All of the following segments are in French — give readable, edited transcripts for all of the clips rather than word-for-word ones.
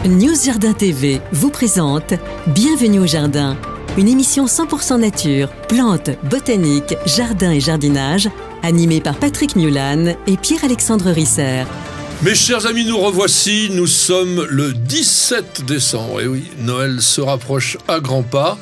News Jardin TV vous présente Bienvenue au Jardin, une émission 100% nature, plantes, botanique, jardin et jardinage, animée par Patrick Mulan et Pierre-Alexandre Risser. Mes chers amis, nous revoici, nous sommes le 17 décembre, et oui, Noël se rapproche à grands pas.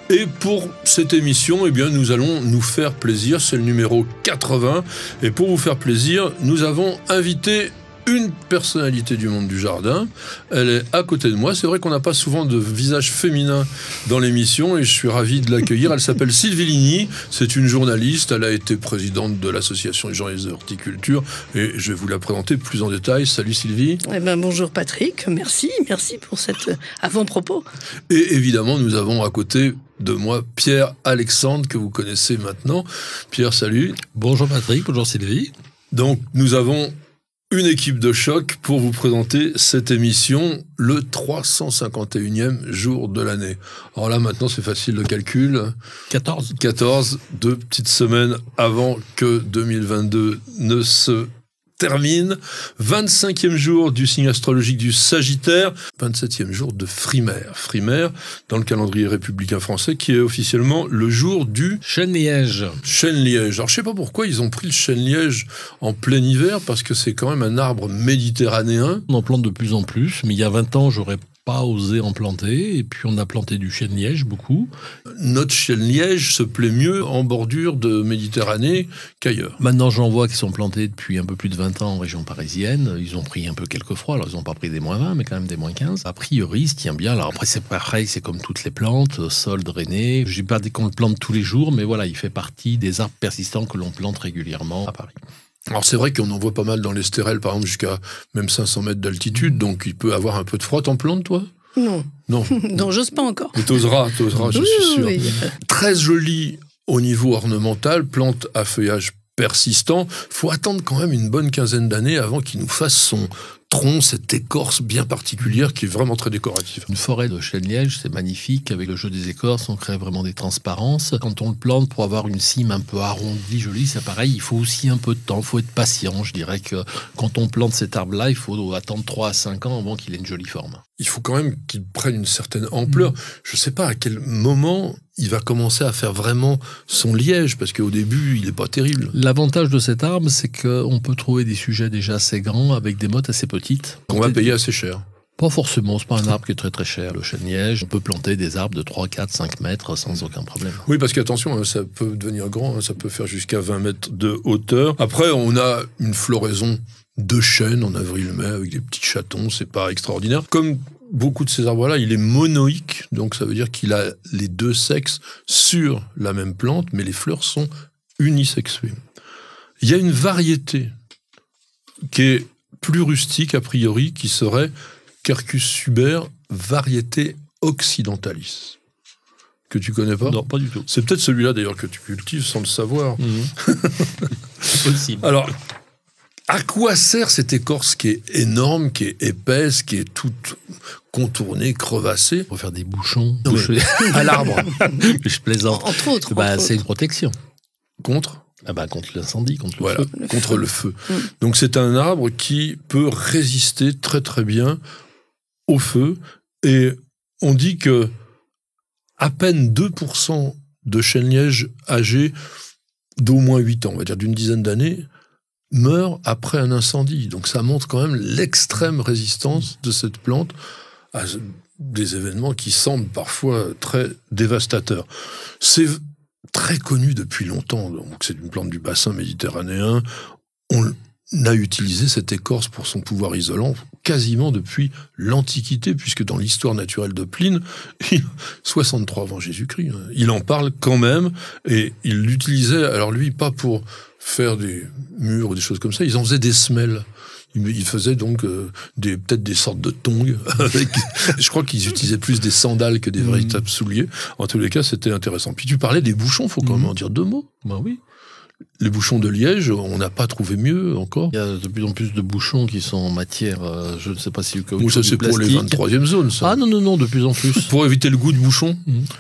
Et pour cette émission, eh bien, nous allons nous faire plaisir, c'est le numéro 80. Et pour vous faire plaisir, nous avons invité une personnalité du monde du jardin. Elle est à côté de moi. C'est vrai qu'on n'a pas souvent de visage féminin dans l'émission et je suis ravi de l'accueillir. Elle s'appelle Sylvie Ligny. C'est une journaliste. Elle a été présidente de l'association des journalistes de horticulture et je vais vous la présenter plus en détail. Salut Sylvie. Eh ben, bonjour Patrick. Merci pour cet avant-propos. Et évidemment, nous avons à côté de moi Pierre-Alexandre que vous connaissez maintenant. Pierre, salut. Bonjour Patrick, bonjour Sylvie. Donc, nous avons une équipe de choc pour vous présenter cette émission, le 351e jour de l'année. Alors là, maintenant, c'est facile le calcul. 14, 2 petites semaines avant que 2022 ne se termine. 25e jour du signe astrologique du Sagittaire. 27e jour de Frimaire. Frimaire, dans le calendrier républicain français, qui est officiellement le jour du chêne-liège. Chêne-liège. Alors, je sais pas pourquoi ils ont pris le chêne-liège en plein hiver, parce que c'est quand même un arbre méditerranéen. On en plante de plus en plus, mais il y a 20 ans, j'aurais pas osé en planter, et puis on a planté du chêne-liège beaucoup. Notre chêne-liège se plaît mieux en bordure de Méditerranée qu'ailleurs. Maintenant, j'en vois qui sont plantés depuis un peu plus de 20 ans en région parisienne. Ils ont pris un peu quelques froids, alors ils n'ont pas pris des moins 20, mais quand même des moins 15. A priori, il se tient bien. Alors après, c'est pareil, c'est comme toutes les plantes, sol drainé. Je dis pas qu'on le plante tous les jours, mais voilà, il fait partie des arbres persistants que l'on plante régulièrement à Paris. Alors c'est vrai qu'on en voit pas mal dans les stérelles, par exemple, jusqu'à même 500 mètres d'altitude, donc il peut avoir un peu de froid. T'en plantes, toi ? Non. Non. Non, j'ose pas encore. Mais t'oseras, je suis sûr. Oui. Très jolie au niveau ornemental, plante à feuillage persistant. Faut attendre quand même une bonne quinzaine d'années avant qu'il nous fasse son tronc, cette écorce bien particulière qui est vraiment très décorative. Une forêt de chêne-liège, c'est magnifique. Avec le jeu des écorces, on crée vraiment des transparences. Quand on le plante pour avoir une cime un peu arrondie, jolie, c'est pareil, il faut aussi un peu de temps, il faut être patient. Je dirais que quand on plante cet arbre-là, il faut attendre 3 à 5 ans avant qu'il ait une jolie forme. Il faut quand même qu'il prenne une certaine ampleur. Je ne sais pas à quel moment il va commencer à faire vraiment son liège, parce qu'au début, il n'est pas terrible. L'avantage de cet arbre, c'est qu'on peut trouver des sujets déjà assez grands avec des mottes assez petites. On va payer assez cher. Pas forcément, c'est pas un arbre qui est très très cher, le chêne-liège. On peut planter des arbres de 3, 4, 5 mètres sans aucun problème. Oui, parce qu'attention, ça peut devenir grand, ça peut faire jusqu'à 20 mètres de hauteur. Après, on a une floraison de chêne en avril-mai avec des petits chatons, c'est pas extraordinaire. Comme beaucoup de ces arbres-là, il est monoïque, donc ça veut dire qu'il a les deux sexes sur la même plante, mais les fleurs sont unisexuées. Il y a une variété qui est plus rustique a priori, qui serait Quercus suber, variété occidentalis. Que tu connais pas ? Non, pas du tout. C'est peut-être celui-là d'ailleurs que tu cultives sans le savoir. Possible. Alors, à quoi sert cette écorce qui est énorme, qui est épaisse, qui est toute contournée, crevassée ? Pour faire des bouchons. À l'arbre. Je plaisante. Entre autres. C'est une protection. Contre ? Contre l'incendie, contre le feu. Contre le feu. Donc c'est un arbre qui peut résister très très bien au feu. Et on dit que à peine 2% de chêne-liège âgés d'au moins 8 ans, on va dire d'une dizaine d'années, meurent après un incendie. Donc ça montre quand même l'extrême résistance de cette plante à des événements qui semblent parfois très dévastateurs. C'est très connu depuis longtemps, donc c'est une plante du bassin méditerranéen. On a utilisé cette écorce pour son pouvoir isolant quasiment depuis l'Antiquité, puisque dans l'histoire naturelle de Pline, 63 avant Jésus-Christ, il en parle quand même, et il l'utilisait, alors lui, pas pour faire des murs ou des choses comme ça, ils en faisaient des semelles. Ils faisaient donc peut-être des sortes de tongs. Je crois qu'ils utilisaient plus des sandales que des véritables souliers. En tous les cas, c'était intéressant. Puis tu parlais des bouchons, il faut quand même en dire 2 mots. Ben oui. Les bouchons de liège, on n'a pas trouvé mieux encore. Il y a de plus en plus de bouchons qui sont en matière, je ne sais pas si... Ou ça c'est pour les 23e zones, ça. Ah non, de plus en plus. Pour éviter le goût du bouchon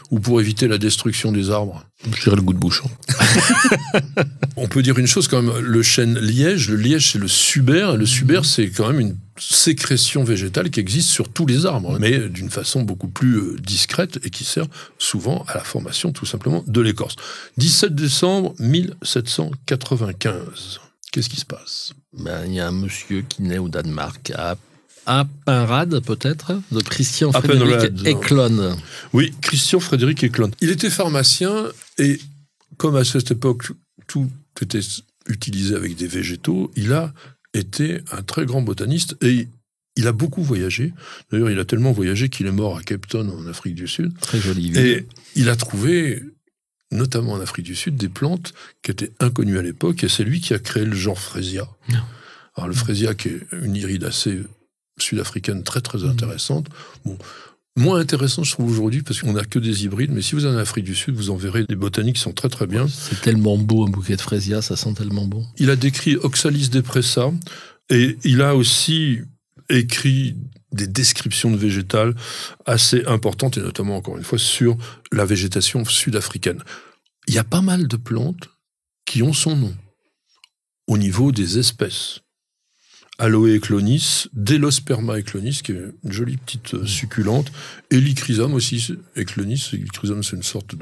ou pour éviter la destruction des arbres. Je dirais le goût de bouchon. On peut dire une chose quand même, le chêne liège, c'est le suber. Le suber, c'est quand même une sécrétion végétale qui existe sur tous les arbres, mais d'une façon beaucoup plus discrète et qui sert souvent à la formation tout simplement de l'écorce. 17 décembre 1795. Qu'est-ce qui se passe? Il y a un monsieur qui naît au Danemark, à Appenrad peut-être, de Christian Appenrad. Frédéric Eklund. Oui, Christian Frédéric Eklund. Il était pharmacien et comme à cette époque tout était utilisé avec des végétaux, il a été un très grand botaniste et il a beaucoup voyagé. D'ailleurs, il a tellement voyagé qu'il est mort à Cape Town en Afrique du Sud. Très jolie ville. Et il a trouvé, notamment en Afrique du Sud, des plantes qui étaient inconnues à l'époque et c'est lui qui a créé le genre Freesia. Alors le Freesia qui est une iridacée sud-africaine très très intéressante. Bon, moins intéressant je trouve aujourd'hui parce qu'on n'a que des hybrides, mais si vous allez en Afrique du Sud, vous en verrez des botaniques qui sont très très bien. C'est tellement beau un bouquet de Freesia, ça sent tellement bon. Il a décrit Oxalis depressa et il a aussi écrit des descriptions de végétales assez importantes et notamment encore une fois sur la végétation sud-africaine. Il y a pas mal de plantes qui ont son nom au niveau des espèces. Aloe eclonis, Delosperma eclonis, qui est une jolie petite succulente, Helichrysum aussi, eclonis, Helichrysum c'est une sorte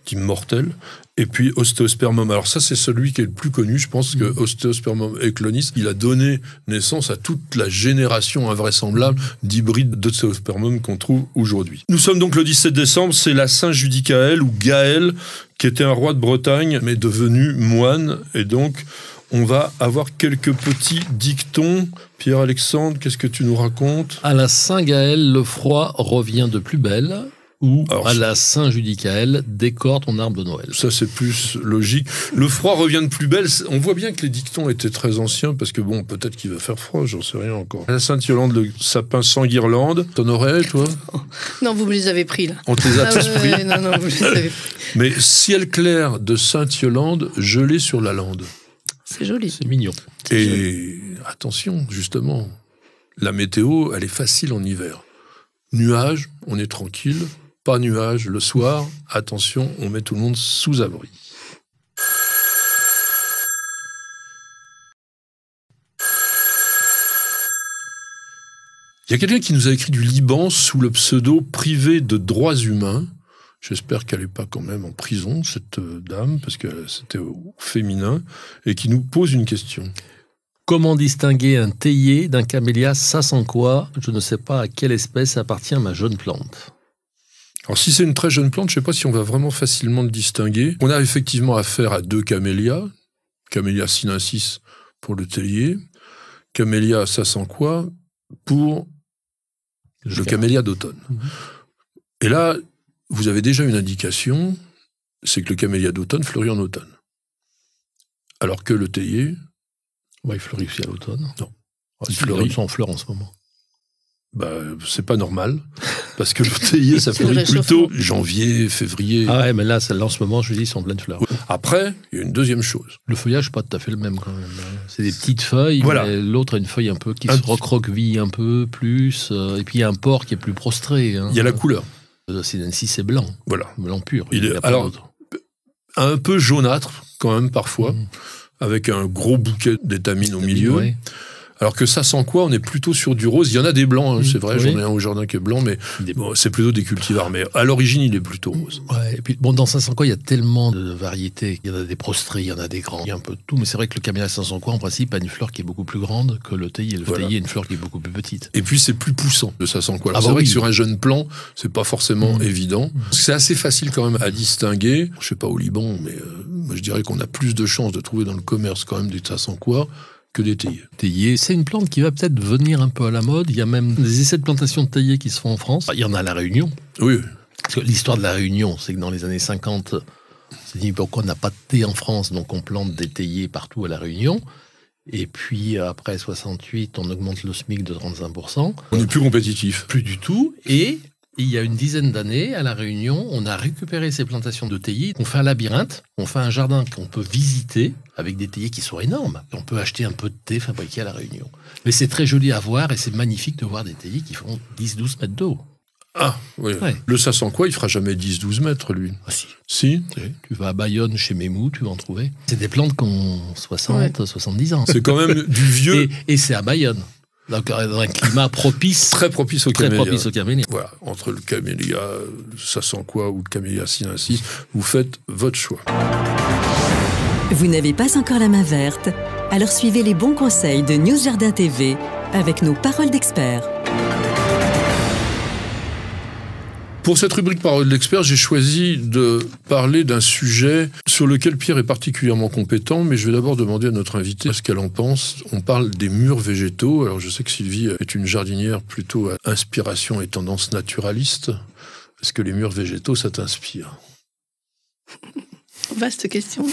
d'immortel, et puis Osteospermum. Alors ça c'est celui qui est le plus connu, je pense que Osteospermum eclonis, il a donné naissance à toute la génération invraisemblable d'hybrides d'Osteospermum qu'on trouve aujourd'hui. Nous sommes donc le 17 décembre, c'est la Saint-Judicaël ou Gaël, qui était un roi de Bretagne, mais devenu moine, et donc on va avoir quelques petits dictons. Pierre-Alexandre, qu'est-ce que tu nous racontes? À la Saint-Gaël, le froid revient de plus belle. Ou à la Saint-Judicaël, décore ton arbre de Noël. Ça, c'est plus logique. Le froid revient de plus belle. On voit bien que les dictons étaient très anciens, parce que bon, peut-être qu'il va faire froid, j'en sais rien encore. À la Sainte-Yolande, le sapin sans guirlande. T'en aurais, toi? Non, vous me les avez pris, là. On te les a tous pris. Non, vous les avez pris. Mais ciel clair de Sainte-Yolande, gelé sur la lande. C'est joli. C'est mignon. Et attention, justement, la météo, elle est facile en hiver. Nuages, on est tranquille. Pas nuages, le soir, attention, on met tout le monde sous abri. Il y a quelqu'un qui nous a écrit du Liban sous le pseudo privé de droits humains. J'espère qu'elle n'est pas quand même en prison, cette dame, parce que c'était au féminin, et qui nous pose une question. Comment distinguer un théier d'un camélia? Ça sent quoi? Je ne sais pas à quelle espèce appartient ma jeune plante. Alors si c'est une très jeune plante, je ne sais pas si on va vraiment facilement le distinguer. On a effectivement affaire à deux camélias. Camélia sinensis pour le théier. Camélia ça sent quoi pour le camélia d'automne. Et là, vous avez déjà une indication, c'est que le camélia d'automne fleurit en automne. Alors que le théier... Ouais, il fleurit aussi à l'automne. Non. Il fleurit en fleurs en ce moment. Bah, c'est pas normal, parce que le théier, ça fleurit plutôt janvier, février. Ah ouais, mais là, en ce moment, je dis, ils sont pleines de fleurs. Après, il y a une deuxième chose. Le feuillage, n'est pas tout à fait le même quand même. C'est des petites feuilles, voilà. Mais l'autre a une feuille un peu qui se recroqueville un peu plus, et puis il y a un port qui est plus prostré. Hein. Il y a la couleur. Le sinensis, c'est blanc. Voilà. Blanc pur. Il est, alors, un peu jaunâtre, quand même, parfois, avec un gros bouquet d'étamines au milieu. Ouais. Alors que ça sent quoi? On est plutôt sur du rose. Il y en a des blancs, hein, c'est vrai, j'en ai un au jardin qui est blanc, mais bon, c'est plutôt des cultivars. Mais à l'origine, il est plutôt rose. Ouais, et puis bon, dans 500 quoi, il y a tellement de variétés. Il y en a des prostrés, il y en a des grands, il y a un peu de tout. Mais c'est vrai que le camélia 500 quoi, en principe, a une fleur qui est beaucoup plus grande que le théier. Le théier a une fleur qui est beaucoup plus petite. Et puis c'est plus poussant, le 500 quoi. C'est vrai que sur un jeune plant, c'est pas forcément évident. C'est assez facile quand même à distinguer. Je sais pas au Liban, mais moi je dirais qu'on a plus de chances de trouver dans le commerce quand même des 500 quoi que des théiers. Théier, c'est une plante qui va peut-être venir un peu à la mode. Il y a même des essais de plantation de théier qui se font en France. Il y en a à La Réunion. Oui. Parce que l'histoire de La Réunion, c'est que dans les années 50, on s'est dit pourquoi on n'a pas de thé en France, donc on plante des théiers partout à La Réunion. Et puis après 68, on augmente le SMIC de 35%. On n'est plus compétitif. Plus du tout. Et il y a une dizaine d'années, à La Réunion, on a récupéré ces plantations de théiers. On fait un labyrinthe, on fait un jardin qu'on peut visiter avec des théiers qui sont énormes. On peut acheter un peu de thé fabriqué à La Réunion. Mais c'est très joli à voir et c'est magnifique de voir des théiers qui font 10-12 mètres d'eau. Ah, oui. Ouais. Le ça sent quoi, il fera jamais 10-12 mètres, lui. Ah si. Si. Tu vas à Bayonne chez Mémou, tu vas en trouver. C'est des plantes qui ont 60, 70 ans. C'est quand même du vieux. Et c'est à Bayonne. Donc, dans un climat propice. Très propice au Très camélia. propice au camélia. Voilà, entre le camélia, ça sent quoi, ou le camélia sinensis, vous faites votre choix. Vous n'avez pas encore la main verte? Alors suivez les bons conseils de News Jardin TV avec nos paroles d'experts. Pour cette rubrique Parole d'expert, j'ai choisi de parler d'un sujet sur lequel Pierre est particulièrement compétent, mais je vais d'abord demander à notre invitée ce qu'elle en pense. On parle des murs végétaux. Alors je sais que Sylvie est une jardinière plutôt à inspiration et tendance naturaliste. Est-ce que les murs végétaux, ça t'inspire? Vaste question.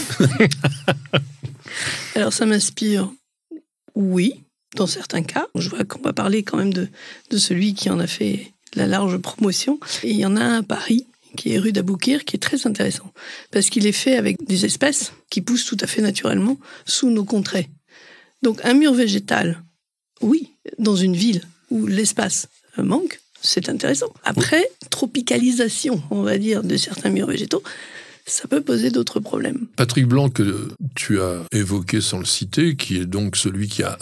Alors ça m'inspire, oui, dans certains cas. Je vois qu'on va parler quand même de celui qui en a fait la large promotion. Et il y en a un à Paris, qui est rue d'Aboukir, qui est très intéressant, parce qu'il est fait avec des espèces qui poussent tout à fait naturellement sous nos contrées. Donc un mur végétal, oui, dans une ville où l'espace manque, c'est intéressant. Après, tropicalisation, on va dire, de certains murs végétaux, ça peut poser d'autres problèmes. Patrick Blanc, que tu as évoqué sans le citer, qui est donc celui qui a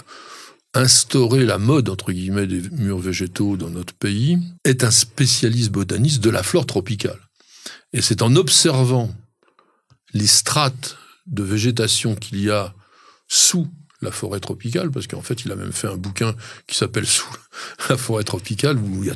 instauré la mode, entre guillemets, des murs végétaux dans notre pays, est un spécialiste botaniste de la flore tropicale. Et c'est en observant les strates de végétation qu'il y a sous la forêt tropicale, parce qu'en fait, il a même fait un bouquin qui s'appelle « Sous la forêt tropicale », où il y a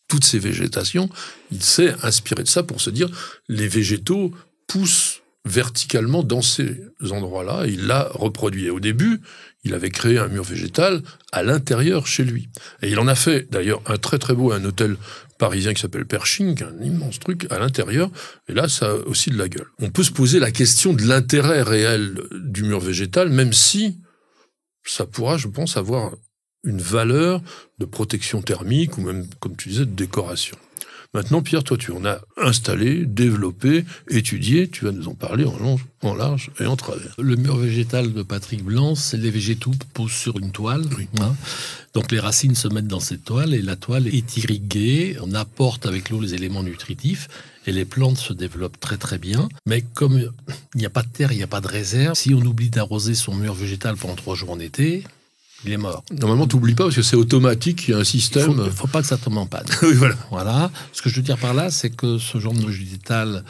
toutes ces végétations. Il s'est inspiré de ça pour se dire les végétaux poussent verticalement dans ces endroits-là, et il l'a reproduit. Et au début, il avait créé un mur végétal à l'intérieur chez lui. Et il en a fait d'ailleurs un très très beau, un hôtel parisien qui s'appelle Pershing, un immense truc à l'intérieur, et là ça a aussi de la gueule. On peut se poser la question de l'intérêt réel du mur végétal, même si ça pourra, je pense, avoir une valeur de protection thermique, ou même, comme tu disais, de décoration. Maintenant, Pierre, toi, tu en as installé, développé, étudié, tu vas nous en parler en long, en large et en travers. Le mur végétal de Patrick Blanc, c'est les végétaux posent sur une toile. Oui. Hein. Donc les racines se mettent dans cette toile et la toile est irriguée, on apporte avec l'eau les éléments nutritifs et les plantes se développent très très bien. Mais comme il n'y a pas de terre, il n'y a pas de réserve, si on oublie d'arroser son mur végétal pendant 3 jours en été, il est mort. Normalement, tu n'oublies pas parce que c'est automatique, il y a un système. Il ne faut pas que ça tombe en panne. Oui, voilà. Voilà. Ce que je veux dire par là, c'est que ce genre de mur végétal,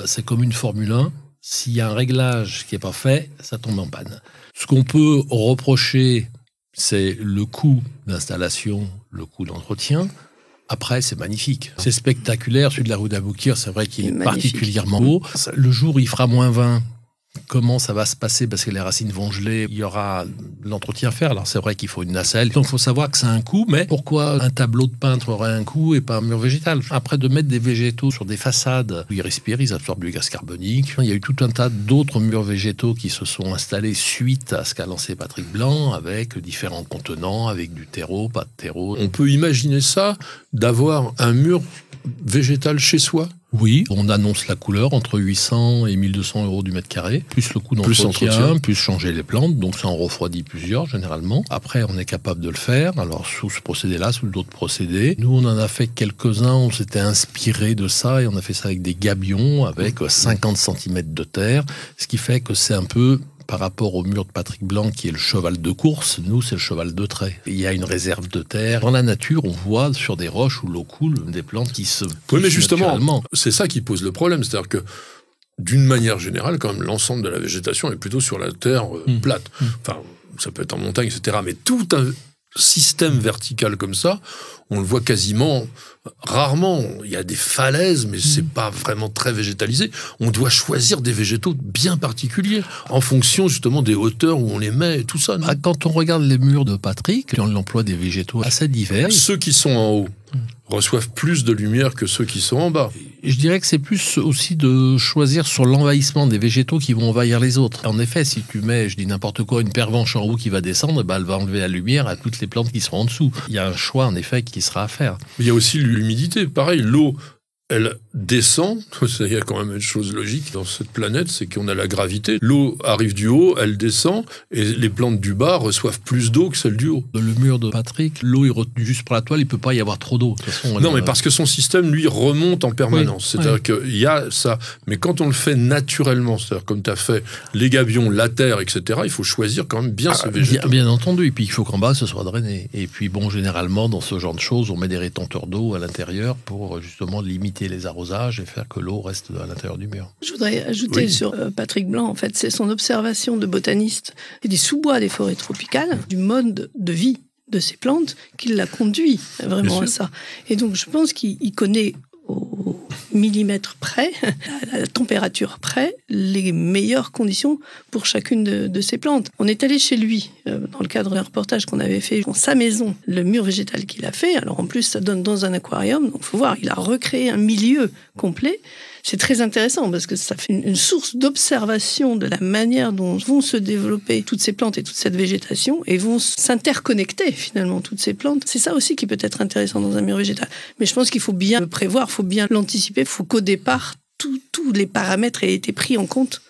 c'est comme une Formule 1. S'il y a un réglage qui n'est pas fait, ça tombe en panne. Ce qu'on peut reprocher, c'est le coût d'installation, le coût d'entretien. Après, c'est magnifique. C'est spectaculaire. Celui de la rue d'Aboukir, c'est vrai qu'il est particulièrement beau. Le jour où il fera -20, comment ça va se passer parce que les racines vont geler, il y aura l'entretien à faire. Alors c'est vrai qu'il faut une nacelle, donc il faut savoir que c'est un coût, mais pourquoi un tableau de peintre aurait un coût et pas un mur végétal? Après, de mettre des végétaux sur des façades où ils respirent, ils absorbent du gaz carbonique. Il y a eu tout un tas d'autres murs végétaux qui se sont installés suite à ce qu'a lancé Patrick Blanc, avec différents contenants, avec du terreau, pas de terreau. On peut imaginer ça, d'avoir un mur végétal chez soi? Oui, on annonce la couleur entre 800 et 1200 euros du mètre carré, plus le coût d'entretien, plus changer les plantes, donc ça en refroidit plusieurs généralement. Après, on est capable de le faire, alors sous ce procédé-là, sous d'autres procédés. Nous, on en a fait quelques-uns, on s'était inspiré de ça, et on a fait ça avec des gabions, avec 50 cm de terre, ce qui fait que c'est un peu... Par rapport au mur de Patrick Blanc, qui est le cheval de course, nous, c'est le cheval de trait. Il y a une réserve de terre. Dans la nature, on voit sur des roches où l'eau coule des plantes qui se... Oui, mais justement, c'est ça qui pose le problème. C'est-à-dire que, d'une manière générale, quand même, l'ensemble de la végétation est plutôt sur la terre plate. Enfin, ça peut être en montagne, etc. Mais tout un système vertical comme ça, on le voit quasiment rarement. Il y a des falaises, mais c'est pas vraiment très végétalisé. On doit choisir des végétaux bien particuliers en fonction justement des hauteurs où on les met et tout ça. Ah, quand on regarde les murs de Patrick, on emploie des végétaux assez divers. Ceux qui sont en haut reçoivent plus de lumière que ceux qui sont en bas. Je dirais que c'est plus aussi de choisir sur l'envahissement des végétaux qui vont envahir les autres. En effet, si tu mets, je dis n'importe quoi, une pervenche en haut qui va descendre, bah, elle va enlever la lumière à toutes les plantes qui seront en dessous. Il y a un choix, en effet, qui sera à faire. Il y a aussi l'humidité. Pareil, l'eau elle descend. Il y a quand même une chose logique dans cette planète, c'est qu'on a la gravité. L'eau arrive du haut, elle descend, et les plantes du bas reçoivent plus d'eau que celles du haut. Le mur de Patrick, l'eau est retenue juste pour la toile, il ne peut pas y avoir trop d'eau. De toute façon, Non, mais parce que son système, lui, remonte en permanence. Oui, C'est-à-dire qu'il y a ça. Mais quand on le fait naturellement, c'est-à-dire comme tu as fait les gabions, la terre, etc., il faut choisir quand même bien ses végétaux. Bien entendu. Et puis, il faut qu'en bas, ce soit drainé. Et puis, bon, généralement, dans ce genre de choses, on met des rétenteurs d'eau à l'intérieur pour justement limiter les arrosages et faire que l'eau reste à l'intérieur du mur. Je voudrais ajouter sur Patrick Blanc, en fait, c'est son observation de botaniste et des sous-bois des forêts tropicales, du mode de vie de ces plantes, qui l'a conduit vraiment à ça. Et donc, je pense qu'il connaît au millimètre près, à la température près, les meilleures conditions pour chacune de ces plantes. On est allé chez lui, dans le cadre d'un reportage qu'on avait fait dans sa maison, le mur végétal qu'il a fait. Alors en plus, ça donne dans un aquarium, donc il faut voir, il a recréé un milieu complet. C'est très intéressant parce que ça fait une source d'observation de la manière dont vont se développer toutes ces plantes et toute cette végétation et vont s'interconnecter finalement toutes ces plantes. C'est ça aussi qui peut être intéressant dans un mur végétal. Mais je pense qu'il faut bien le prévoir, il faut bien l'anticiper, il faut qu'au départ, tous les paramètres aient été pris en compte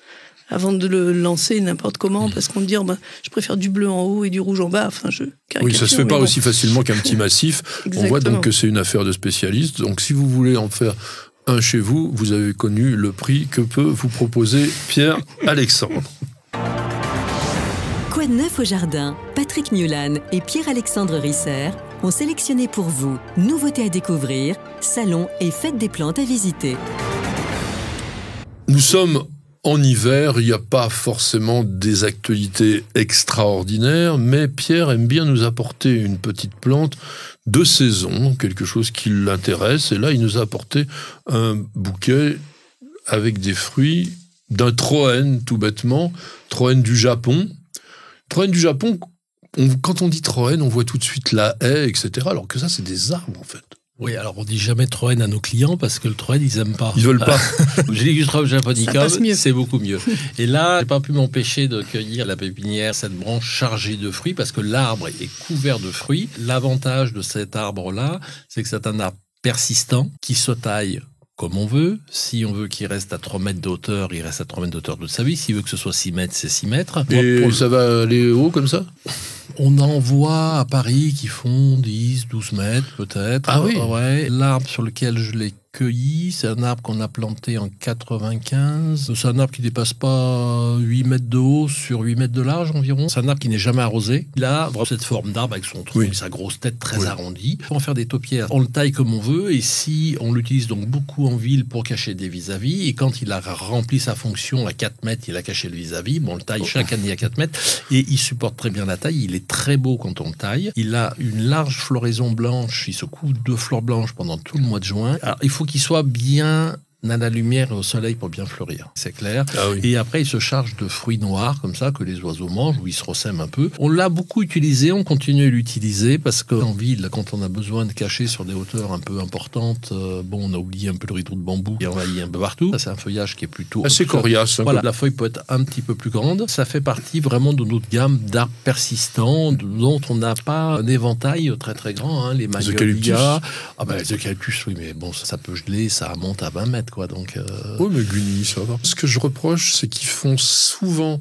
avant de le lancer n'importe comment, parce qu'on me dit je préfère du bleu en haut et du rouge en bas. Enfin, je caricature. Oui, ça se fait pas aussi facilement qu'un petit massif. Exactement. On voit donc que c'est une affaire de spécialistes. Donc si vous voulez en faire un chez vous, vous avez connu le prix que peut vous proposer Pierre-Alexandre. Quoi de neuf au jardin? Patrick Mulan et Pierre-Alexandre Risser ont sélectionné pour vous nouveautés à découvrir, salons et fêtes des plantes à visiter. Nous sommes en hiver, il n'y a pas forcément des actualités extraordinaires, mais Pierre aime bien nous apporter une petite plante de saison, quelque chose qui l'intéresse. Et là, il nous a apporté un bouquet avec des fruits d'un troène, tout bêtement, troène du Japon. Troène du Japon, quand on dit troène, on voit tout de suite la haie, etc. Alors que ça, c'est des arbres, en fait. Oui, alors on dit jamais troène à nos clients parce que le troène, ils aiment pas. Ils veulent pas. Géligustrum japonicum, c'est beaucoup mieux. Et là, j'ai pas pu m'empêcher de cueillir à la pépinière cette branche chargée de fruits parce que l'arbre est couvert de fruits. L'avantage de cet arbre-là, c'est que c'est un arbre persistant qui se taille comme on veut. Si on veut qu'il reste à 3 mètres de hauteur, il reste à 3 mètres de hauteur toute sa vie. S'il veut que ce soit 6 mètres, c'est 6 mètres. Et ça va aller haut comme ça? On en voit à Paris qui font 10, 12 mètres peut-être. Ah oui. Ouais. L'arbre sur lequel je l'ai cueilli, c'est un arbre qu'on a planté en 95. C'est un arbre qui dépasse pas 8 mètres de haut sur 8 mètres de large environ. C'est un arbre qui n'est jamais arrosé. Il a vraiment cette forme d'arbre avec son tronc et sa grosse tête très arrondie. On peut en faire des taupières. On le taille comme on veut et si on l'utilise donc beaucoup en ville pour cacher des vis-à-vis et quand il a rempli sa fonction à 4 mètres, il a caché le vis-à-vis. Bon, on le taille chaque année à 4 mètres et il supporte très bien la taille. Il est très beau quand on le taille. Il a une large floraison blanche. Il se couvre de fleurs blanches pendant tout le mois de juin. Alors, il faut qu'il soit bien à la lumière et au soleil pour bien fleurir, c'est clair. Ah oui. Et après, il se charge de fruits noirs, comme ça, que les oiseaux mangent, où il se ressème un peu. On l'a beaucoup utilisé, on continue à l'utiliser, parce qu'en ville, quand on a besoin de cacher sur des hauteurs un peu importantes, on a oublié un peu le rideau de bambou qui envahit un peu partout. Ça, c'est un feuillage qui est plutôt... assez coriace. Voilà, la feuille peut être un petit peu plus grande. Ça fait partie vraiment de notre gamme d'arbres persistants, dont on n'a pas un éventail très très grand. Les magnolias... les eucalyptus, oui, mais bon, ça peut geler, ça monte à 20 mètres. Quoi, donc, Oui, mais Guni, ça va. Ce que je reproche, c'est qu'ils font souvent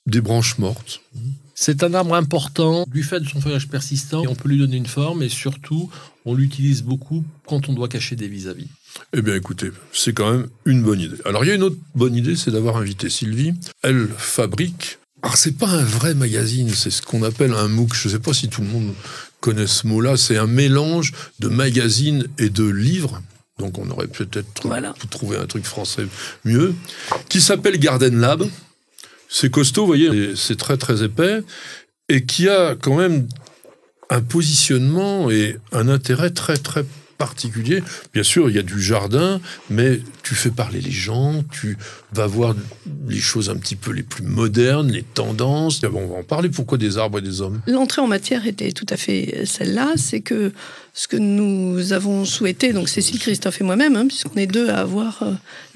des branches mortes. C'est un arbre important du fait de son feuillage persistant et on peut lui donner une forme et surtout, on l'utilise beaucoup quand on doit cacher des vis-à-vis. Eh bien, écoutez, c'est quand même une bonne idée. Alors, il y a une autre bonne idée, c'est d'avoir invité Sylvie. Elle fabrique... Alors, c'est pas un vrai magazine, c'est ce qu'on appelle un MOOC. Je ne sais pas si tout le monde connaît ce mot-là. C'est un mélange de magazine et de livres. Donc on aurait peut-être trouvé un truc français mieux, qui s'appelle Garden Lab. C'est costaud, vous voyez, c'est très très épais, et qui a quand même un positionnement et un intérêt très très particulier. Bien sûr, il y a du jardin, mais tu fais parler les gens, tu vas voir les choses un petit peu les plus modernes, les tendances. Bon, on va en parler, pourquoi des arbres et des hommes? L'entrée en matière était tout à fait celle-là, c'est que ce que nous avons souhaité, donc Cécile, Christophe et moi-même, puisqu'on est deux à avoir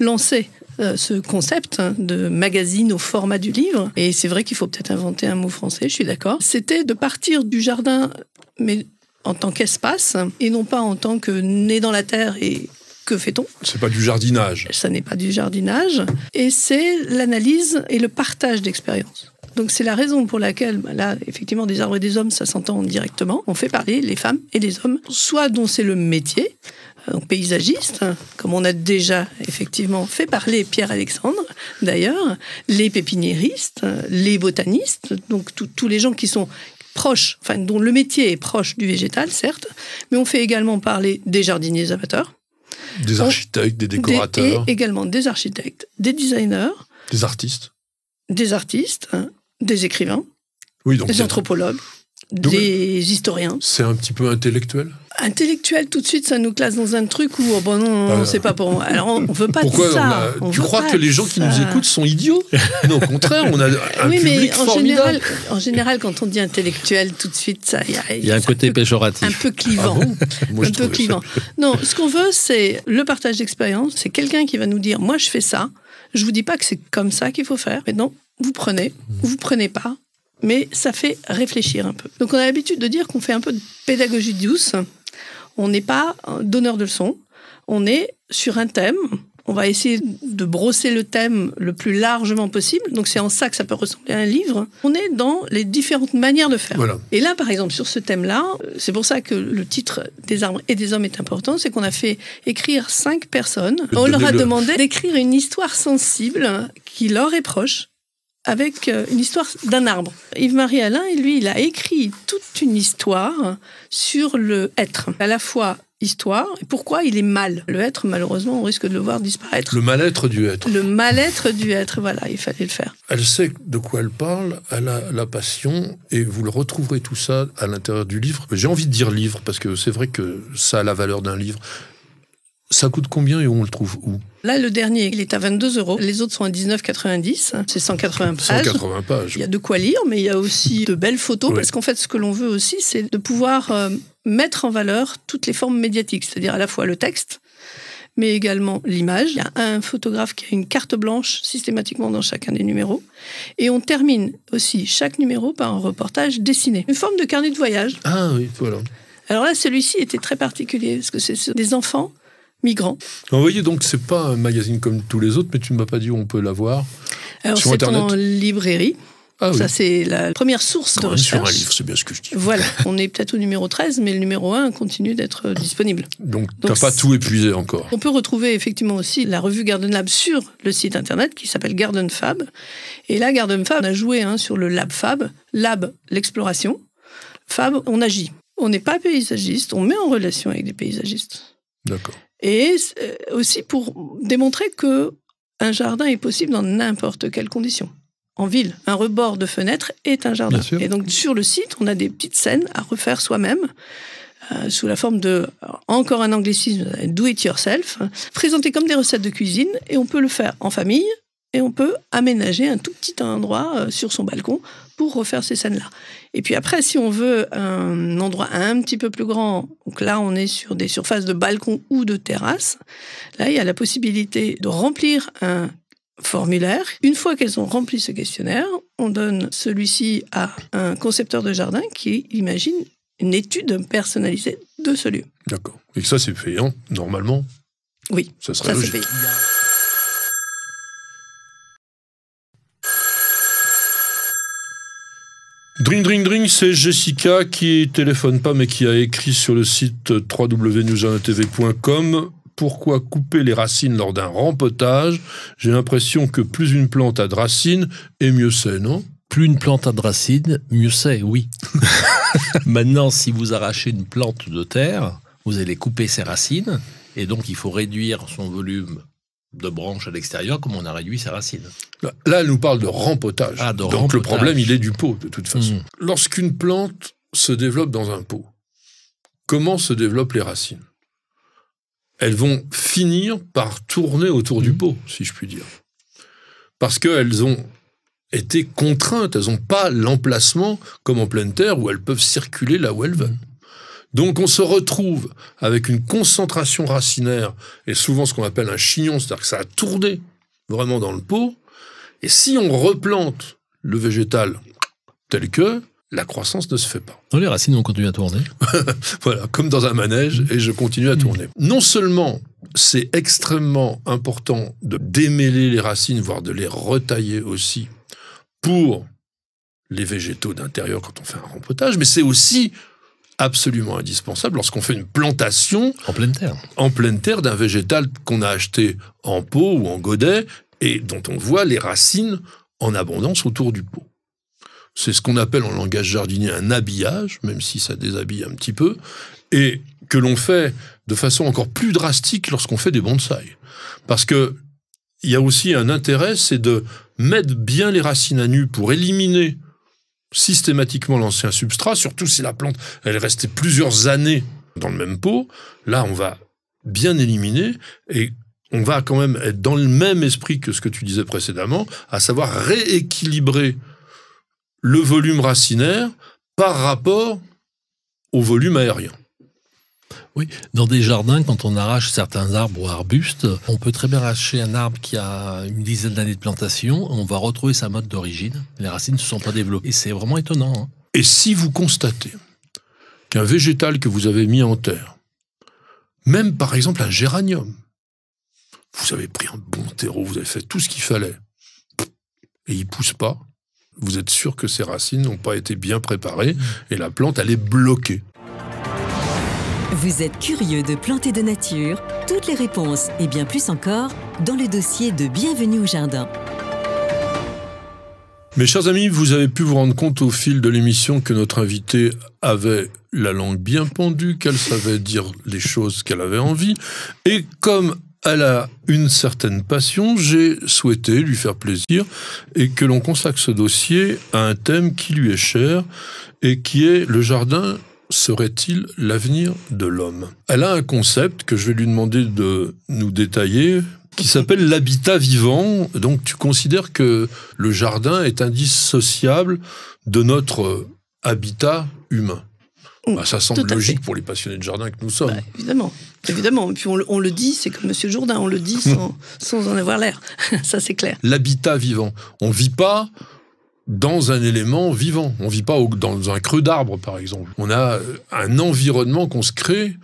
lancé ce concept de magazine au format du livre, et c'est vrai qu'il faut peut-être inventer un mot français, je suis d'accord, c'était de partir du jardin, mais en tant qu'espace, et non pas en tant que né dans la terre et que fait-on? C'est pas du jardinage. Ça n'est pas du jardinage, et c'est l'analyse et le partage d'expériences. Donc c'est la raison pour laquelle, là, effectivement, des arbres et des hommes, ça s'entend directement. On fait parler les femmes et les hommes, soit dont c'est le métier, donc paysagiste, comme on a déjà effectivement fait parler Pierre-Alexandre, d'ailleurs, les pépiniéristes, les botanistes, donc tous les gens qui sont proches, enfin dont le métier est proche du végétal, certes, mais on fait également parler des jardiniers amateurs. Des architectes, des décorateurs. Et également des architectes, des designers. Des artistes. Des artistes, des écrivains, oui, donc des anthropologues, des historiens. C'est un petit peu intellectuel. Intellectuel, tout de suite, ça nous classe dans un truc où, oh bon non, c'est pas pour moi. Alors, on veut pas de ça. Tu crois que les gens qui nous écoutent sont idiots? Non, au contraire, on a un public formidable. En général, quand on dit intellectuel, tout de suite, il y a un côté péjoratif. Un peu clivant. Moi, un peu clivant. Non, ce qu'on veut, c'est le partage d'expérience. C'est quelqu'un qui va nous dire, moi, je fais ça. Je vous dis pas que c'est comme ça qu'il faut faire. Mais non, vous prenez pas. Mais ça fait réfléchir un peu. Donc, on a l'habitude de dire qu'on fait un peu de pédagogie douce. On n'est pas donneur de leçons. On est sur un thème. On va essayer de brosser le thème le plus largement possible. Donc, c'est en ça que ça peut ressembler à un livre. On est dans les différentes manières de faire. Voilà. Et là, par exemple, sur ce thème-là, c'est pour ça que le titre des arbres et des hommes est important. C'est qu'on a fait écrire 5 personnes. On leur a demandé d'écrire une histoire sensible qui leur est proche, avec une histoire d'un arbre. Yves-Marie Alain, lui, il a écrit toute une histoire sur le être. À la fois histoire, et pourquoi il est mal. Le être, malheureusement, on risque de le voir disparaître. Le mal-être du être. Le mal-être du être, voilà, il fallait le faire. Elle sait de quoi elle parle, elle a la passion, et vous le retrouverez tout ça à l'intérieur du livre. J'ai envie de dire livre, parce que c'est vrai que ça a la valeur d'un livre. Ça coûte combien et on le trouve où? Là, le dernier, il est à 22 €. Les autres sont à 19,90 €. C'est 180 pages. 180 pages. Il y a de quoi lire, mais il y a aussi de belles photos. Oui. Parce qu'en fait, ce que l'on veut aussi, c'est de pouvoir mettre en valeur toutes les formes médiatiques. C'est-à-dire à la fois le texte, mais également l'image. Il y a un photographe qui a une carte blanche systématiquement dans chacun des numéros. Et on termine aussi chaque numéro par un reportage dessiné. Une forme de carnet de voyage. Ah oui, voilà. Alors là, celui-ci était très particulier, parce que c'est des enfants migrants. Vous voyez, donc c'est pas un magazine comme tous les autres, mais tu ne m'as pas dit où on peut l'avoir. Alors c'est Internet. En librairie. Ah, oui. Ça, c'est la première source de recherche. Sur un livre, c'est bien ce que je dis. Voilà, on est peut-être au numéro 13, mais le numéro 1 continue d'être disponible. Donc tu n'as pas tout épuisé encore. On peut retrouver effectivement aussi la revue Garden Lab sur le site internet qui s'appelle Garden Fab. Et là, Garden Fab, on a joué sur le Lab Fab. Lab, l'exploration. Fab, on agit. On n'est pas paysagiste, on met en relation avec des paysagistes. D'accord. Et aussi pour démontrer qu'un jardin est possible dans n'importe quelle condition. En ville, un rebord de fenêtre est un jardin. Et donc sur le site, on a des petites scènes à refaire soi-même, sous la forme de, encore un anglicisme, do it yourself, présentées comme des recettes de cuisine, et on peut le faire en famille, et on peut aménager un tout petit endroit sur son balcon pour refaire ces scènes-là. Et puis après, si on veut un endroit un petit peu plus grand, donc là on est sur des surfaces de balcon ou de terrasse, là il y a la possibilité de remplir un formulaire. Une fois qu'elles ont rempli ce questionnaire, on donne celui-ci à un concepteur de jardin qui imagine une étude personnalisée de ce lieu. D'accord. Et ça c'est payant, normalement? Oui, ça serait logique. C'est payant. Dring, dring, dring, c'est Jessica qui téléphone pas mais qui a écrit sur le site www.newsjournaltv.com. Pourquoi couper les racines lors d'un rempotage? J'ai l'impression que plus une plante a de racines, et mieux c'est, non? Plus une plante a de racines, mieux c'est, oui. Maintenant, si vous arrachez une plante de terre, vous allez couper ses racines, et donc il faut réduire son volume de branches à l'extérieur, comme on a réduit ses racines. Là, elle nous parle de rempotage. Ah, de donc rempotage. Le problème, il est du pot, de toute façon. Lorsqu'une plante se développe dans un pot, comment se développent les racines? Elles vont finir par tourner autour du pot, si je puis dire. Parce qu'elles ont été contraintes, elles n'ont pas l'emplacement comme en pleine terre où elles peuvent circuler là où elles veulent. Donc on se retrouve avec une concentration racinaire et souvent ce qu'on appelle un chignon, c'est-à-dire que ça a tourné vraiment dans le pot. Et si on replante le végétal tel que, la croissance ne se fait pas. Non, les racines vont continuer à tourner. Voilà, comme dans un manège, et je continue à tourner. Non seulement c'est extrêmement important de démêler les racines, voire de les retailler aussi, pour les végétaux d'intérieur quand on fait un rempotage, mais c'est aussi absolument indispensable lorsqu'on fait une plantation en pleine terre d'un végétal qu'on a acheté en pot ou en godet et dont on voit les racines en abondance autour du pot. C'est ce qu'on appelle en langage jardinier un habillage, même si ça déshabille un petit peu, et que l'on fait de façon encore plus drastique lorsqu'on fait des bonsaïs. Parce que il y a aussi un intérêt, c'est de mettre bien les racines à nu pour éliminer systématiquement l'ancien substrat, surtout si la plante elle est restée plusieurs années dans le même pot. Là, on va bien éliminer et on va quand même être dans le même esprit que ce que tu disais précédemment, à savoir rééquilibrer le volume racinaire par rapport au volume aérien. Oui, dans des jardins, quand on arrache certains arbres ou arbustes, on peut très bien arracher un arbre qui a une dizaine d'années de plantation, on va retrouver sa mode d'origine, les racines ne se sont pas développées. Et c'est vraiment étonnant. Hein. Et si vous constatez qu'un végétal que vous avez mis en terre, même par exemple un géranium, vous avez pris un bon terreau, vous avez fait tout ce qu'il fallait, et il ne pousse pas, vous êtes sûr que ces racines n'ont pas été bien préparées, et la plante, elle est bloquée. Vous êtes curieux de planter de nature? Toutes les réponses et bien plus encore dans le dossier de Bienvenue au jardin. Mes chers amis, vous avez pu vous rendre compte au fil de l'émission que notre invitée avait la langue bien pendue, qu'elle savait dire les choses qu'elle avait envie, et comme elle a une certaine passion, j'ai souhaité lui faire plaisir et que l'on consacre ce dossier à un thème qui lui est cher et qui est le jardin. Serait-il l'avenir de l'homme? Elle a un concept que je vais lui demander de nous détailler, qui s'appelle l'habitat vivant. Donc tu considères que le jardin est indissociable de notre habitat humain. Bah, ça semble logique pour les passionnés de jardin que nous sommes. Bah, évidemment. Et puis on le dit, c'est comme Monsieur Jourdain, on le dit sans en avoir l'air. Ça c'est clair. L'habitat vivant. On ne vit pas dans un élément vivant. On ne vit pas dans un creux d'arbre, par exemple. On a un environnement qu'on se crée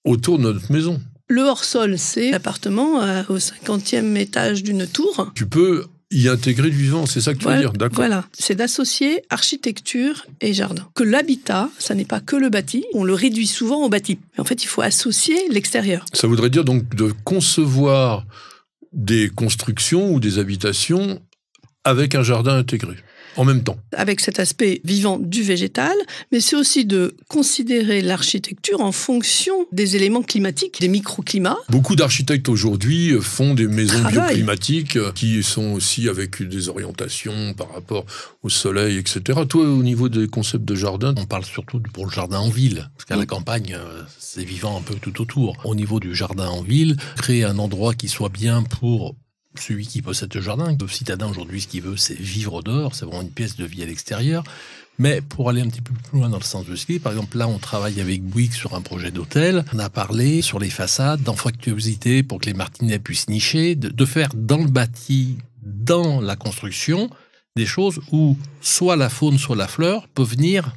autour de notre maison. Le hors-sol, c'est l'appartement au 50e étage d'une tour. Tu peux y intégrer du vivant, c'est ça que tu veux dire, d'accord. Voilà, c'est d'associer architecture et jardin. Que l'habitat, ça n'est pas que le bâti, on le réduit souvent au bâti. Mais en fait, il faut associer l'extérieur. Ça voudrait dire donc de concevoir des constructions ou des habitations avec un jardin intégré, en même temps. Avec cet aspect vivant du végétal, mais c'est aussi de considérer l'architecture en fonction des éléments climatiques, des microclimats. Beaucoup d'architectes aujourd'hui font des maisons bioclimatiques qui sont aussi avec des orientations par rapport au soleil, etc. Toi, au niveau des concepts de jardin, on parle surtout pour le jardin en ville, parce qu'à la campagne, c'est vivant un peu tout autour. Au niveau du jardin en ville, créer un endroit qui soit bien pour celui qui possède le jardin. Le citadin aujourd'hui, ce qu'il veut, c'est vivre dehors, c'est vraiment une pièce de vie à l'extérieur. Mais pour aller un petit peu plus loin dans le sens de ce qui est, par exemple, là, on travaille avec Bouygues sur un projet d'hôtel. On a parlé sur les façades d'anfractuosité pour que les martinets puissent nicher, de faire dans le bâti, dans la construction, des choses où soit la faune, soit la fleur peut venir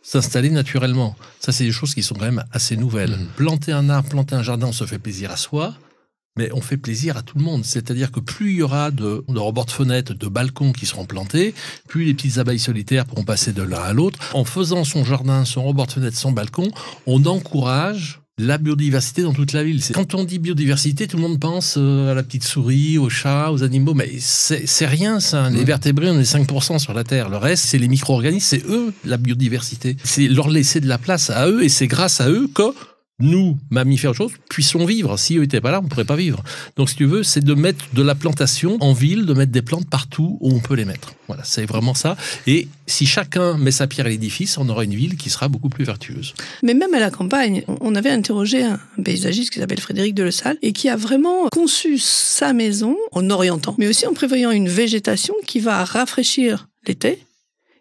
s'installer naturellement. Ça, c'est des choses qui sont quand même assez nouvelles. Planter un arbre, planter un jardin, on se fait plaisir à soi. Mais on fait plaisir à tout le monde. C'est-à-dire que plus il y aura de rebords de fenêtres, de balcons qui seront plantés, plus les petites abeilles solitaires pourront passer de l'un à l'autre. En faisant son jardin, son rebord de fenêtre, son balcon, on encourage la biodiversité dans toute la ville. Quand on dit biodiversité, tout le monde pense à la petite souris, aux chats, aux animaux, mais c'est rien ça. Les vertébrés, on est 5% sur la Terre. Le reste, c'est les micro-organismes, c'est eux la biodiversité. C'est leur laisser de la place à eux et c'est grâce à eux que nous, mammifères, choses, puissions vivre. Si eux n'étaient pas là, on ne pourrait pas vivre. Donc, si tu veux, c'est de mettre de la plantation en ville, de mettre des plantes partout où on peut les mettre. Voilà, c'est vraiment ça. Et si chacun met sa pierre à l'édifice, on aura une ville qui sera beaucoup plus vertueuse. Mais même à la campagne, on avait interrogé un paysagiste qui s'appelle Frédéric Delessal et qui a vraiment conçu sa maison en orientant, mais aussi en prévoyant une végétation qui va rafraîchir l'été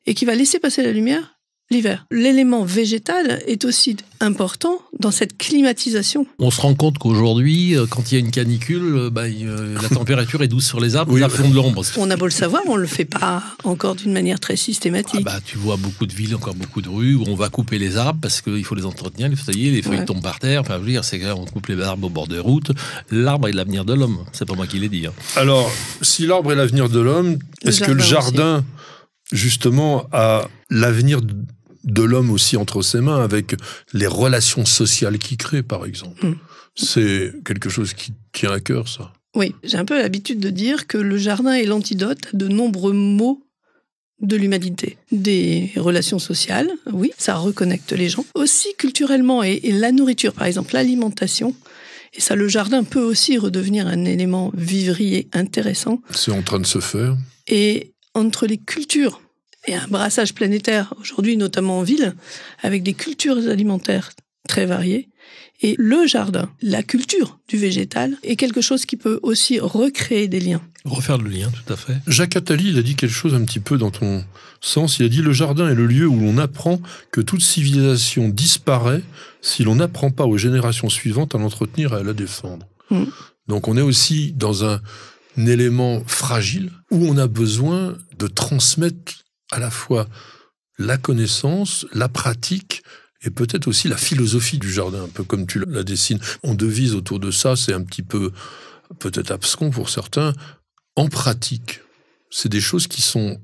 et qui va laisser passer la lumière l'hiver. L'élément végétal est aussi important dans cette climatisation. On se rend compte qu'aujourd'hui, quand il y a une canicule, la température est douce sur les arbres, Oui, les arbres font de l'ombre. On a beau le savoir, on ne le fait pas encore d'une manière très systématique. Tu vois beaucoup de villes, encore beaucoup de rues où on va couper les arbres parce qu'il faut les entretenir, les feuilles, les feuilles tombent par terre. Enfin, je veux dire, c'est on coupe les arbres au bord des routes. L'arbre est l'avenir de l'homme. C'est pas moi qui l'ai dit. Hein. Alors, si l'arbre est l'avenir de l'homme, est-ce que le jardin, justement, a l'avenir de l'homme aussi entre ses mains, avec les relations sociales qu'il crée, par exemple? C'est quelque chose qui tient à cœur, ça. Oui, j'ai un peu l'habitude de dire que le jardin est l'antidote à de nombreux maux de l'humanité. Des relations sociales, oui, ça reconnecte les gens. Aussi culturellement, et la nourriture, par exemple, l'alimentation. Et ça, le jardin peut aussi redevenir un élément vivrier intéressant. C'est en train de se faire. Et entre les cultures et un brassage planétaire, aujourd'hui notamment en ville, avec des cultures alimentaires très variées, et le jardin, la culture du végétal, est quelque chose qui peut aussi recréer des liens. Refaire le lien, tout à fait. Jacques Attali, il a dit quelque chose un petit peu dans ton sens. Il a dit « Le jardin est le lieu où l'on apprend que toute civilisation disparaît si l'on n'apprend pas aux générations suivantes à l'entretenir et à la défendre. » Donc on est aussi dans un élément fragile où on a besoin de transmettre à la fois la connaissance, la pratique et peut-être aussi la philosophie du jardin, un peu comme tu la dessines. On devise autour de ça, c'est un petit peu peut-être abscon pour certains. En pratique, c'est des choses qui sont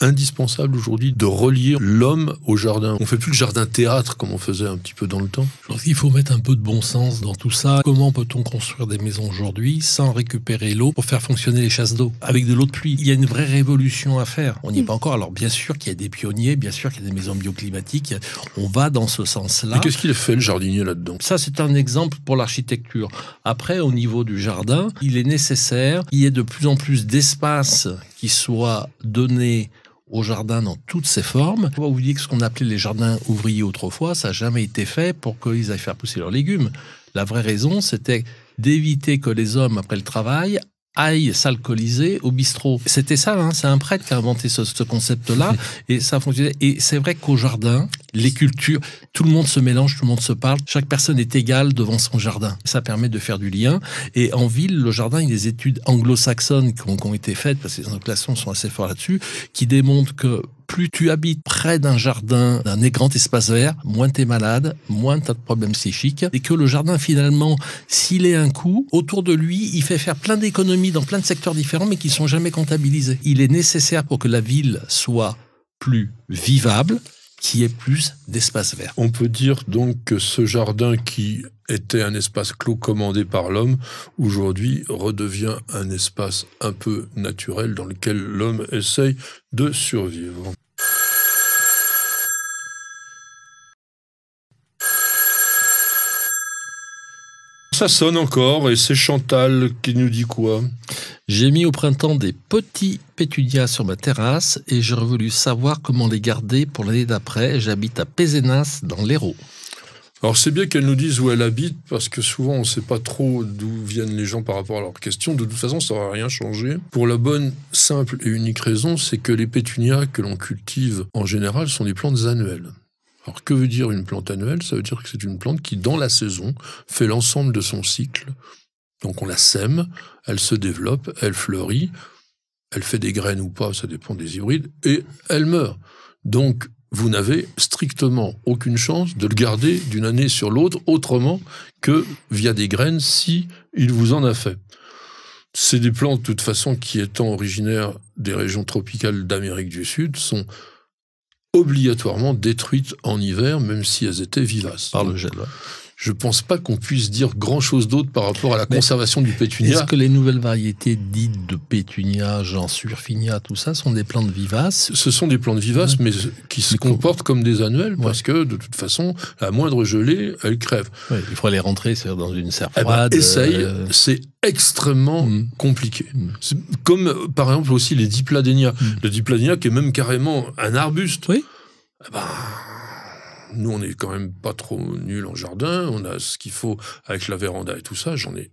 indispensables aujourd'hui de relier l'homme au jardin. On fait plus le jardin-théâtre comme on faisait un petit peu dans le temps. Je pense qu'il faut mettre un peu de bon sens dans tout ça. Comment peut-on construire des maisons aujourd'hui sans récupérer l'eau pour faire fonctionner les chasses d'eau avec de l'eau de pluie? Il y a une vraie révolution à faire. On n'y est pas encore. Alors bien sûr qu'il y a des pionniers, bien sûr qu'il y a des maisons bioclimatiques. On va dans ce sens-là. Mais qu'est-ce qu'il a fait le jardinier là-dedans? Ça, c'est un exemple pour l'architecture. Après, au niveau du jardin, il est nécessaire qu'il y ait de plus en plus d'espace qui soit donné au jardin dans toutes ses formes. On va vous dire que ce qu'on appelait les jardins ouvriers autrefois, ça n'a jamais été fait pour qu'ils aillent faire pousser leurs légumes. La vraie raison, c'était d'éviter que les hommes, après le travail, aillent s'alcooliser au bistrot. C'était ça, hein, c'est un prêtre qui a inventé ce concept-là, et ça fonctionnait. Et c'est vrai qu'au jardin, les cultures, tout le monde se mélange, tout le monde se parle, chaque personne est égale devant son jardin. Ça permet de faire du lien. Et en ville, le jardin, il y a des études anglo-saxonnes qui ont été faites, parce que les anglo-saxons sont assez forts là-dessus, qui démontrent que plus tu habites près d'un jardin, d'un grand espace vert, moins t'es malade, moins t'as de problèmes psychiques. Et que le jardin, finalement, s'il est un coût, autour de lui, il fait faire plein d'économies dans plein de secteurs différents, mais qui sont jamais comptabilisés. Il est nécessaire pour que la ville soit plus vivable, qu'il y ait plus d'espace vert. On peut dire donc que ce jardin qui était un espace clos commandé par l'homme, aujourd'hui redevient un espace un peu naturel dans lequel l'homme essaye de survivre. Ça sonne encore, et c'est Chantal qui nous dit quoi? J'ai mis au printemps des petits pétunias sur ma terrasse et j'aurais voulu savoir comment les garder pour l'année d'après. J'habite à Pézenas, dans l'Hérault. Alors c'est bien qu'elle nous dise où elle habite, parce que souvent on ne sait pas trop d'où viennent les gens par rapport à leurs questions. De toute façon, ça n'aura rien changé. Pour la bonne, simple et unique raison, c'est que les pétunias que l'on cultive en général sont des plantes annuelles. Alors que veut dire une plante annuelle? Ça veut dire que c'est une plante qui, dans la saison, fait l'ensemble de son cycle. Donc on la sème, elle se développe, elle fleurit, elle fait des graines ou pas, ça dépend des hybrides, et elle meurt. Donc vous n'avez strictement aucune chance de le garder d'une année sur l'autre, autrement que via des graines, si il vous en a fait. C'est des plantes, de toute façon, qui étant originaires des régions tropicales d'Amérique du Sud, sont obligatoirement détruites en hiver, même si elles étaient vivaces. Par le gel, ouais. Je ne pense pas qu'on puisse dire grand-chose d'autre par rapport à la conservation du pétunia. Est-ce que les nouvelles variétés dites de pétunia, genre surfinia, tout ça, sont des plantes vivaces? Ce sont des plantes vivaces, mais qui se comportent comme des annuelles, parce que, de toute façon, la moindre gelée, elles crèvent. Ouais, il faut les rentrer dans une serre froide. Essaye, c'est extrêmement compliqué. Comme, par exemple, aussi les dipladénias. Le dipladénia, qui est même carrément un arbuste. Oui. Nous, on n'est quand même pas trop nuls en jardin. On a ce qu'il faut avec la véranda et tout ça. J'en ai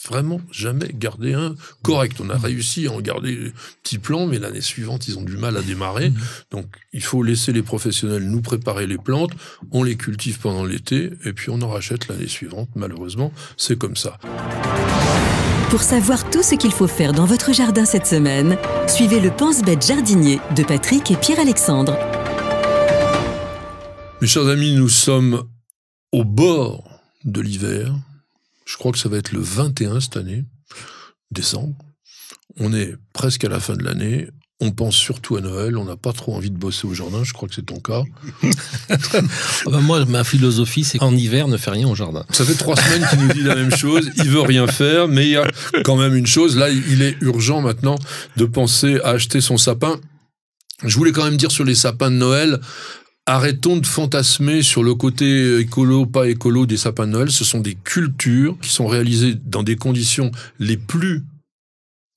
vraiment jamais gardé un correct. On a réussi à en garder des petits plants, mais l'année suivante, ils ont du mal à démarrer. Donc, il faut laisser les professionnels nous préparer les plantes, on les cultive pendant l'été, et puis on en rachète l'année suivante. Malheureusement, c'est comme ça. Pour savoir tout ce qu'il faut faire dans votre jardin cette semaine, suivez le Pense-Bête jardinier de Patrick et Pierre-Alexandre. Mes chers amis, nous sommes au bord de l'hiver. Je crois que ça va être le 21 cette année, décembre. On est presque à la fin de l'année. On pense surtout à Noël. On n'a pas trop envie de bosser au jardin. Je crois que c'est ton cas. Moi, ma philosophie, c'est qu'en hiver, ne fais rien au jardin. Ça fait 3 semaines qu'il nous dit la même chose. Il veut rien faire, mais il y a quand même une chose. Là, il est urgent maintenant de penser à acheter son sapin. Je voulais quand même dire sur les sapins de Noël, arrêtons de fantasmer sur le côté écolo, pas écolo des sapins de Noël. Ce sont des cultures qui sont réalisées dans des conditions les plus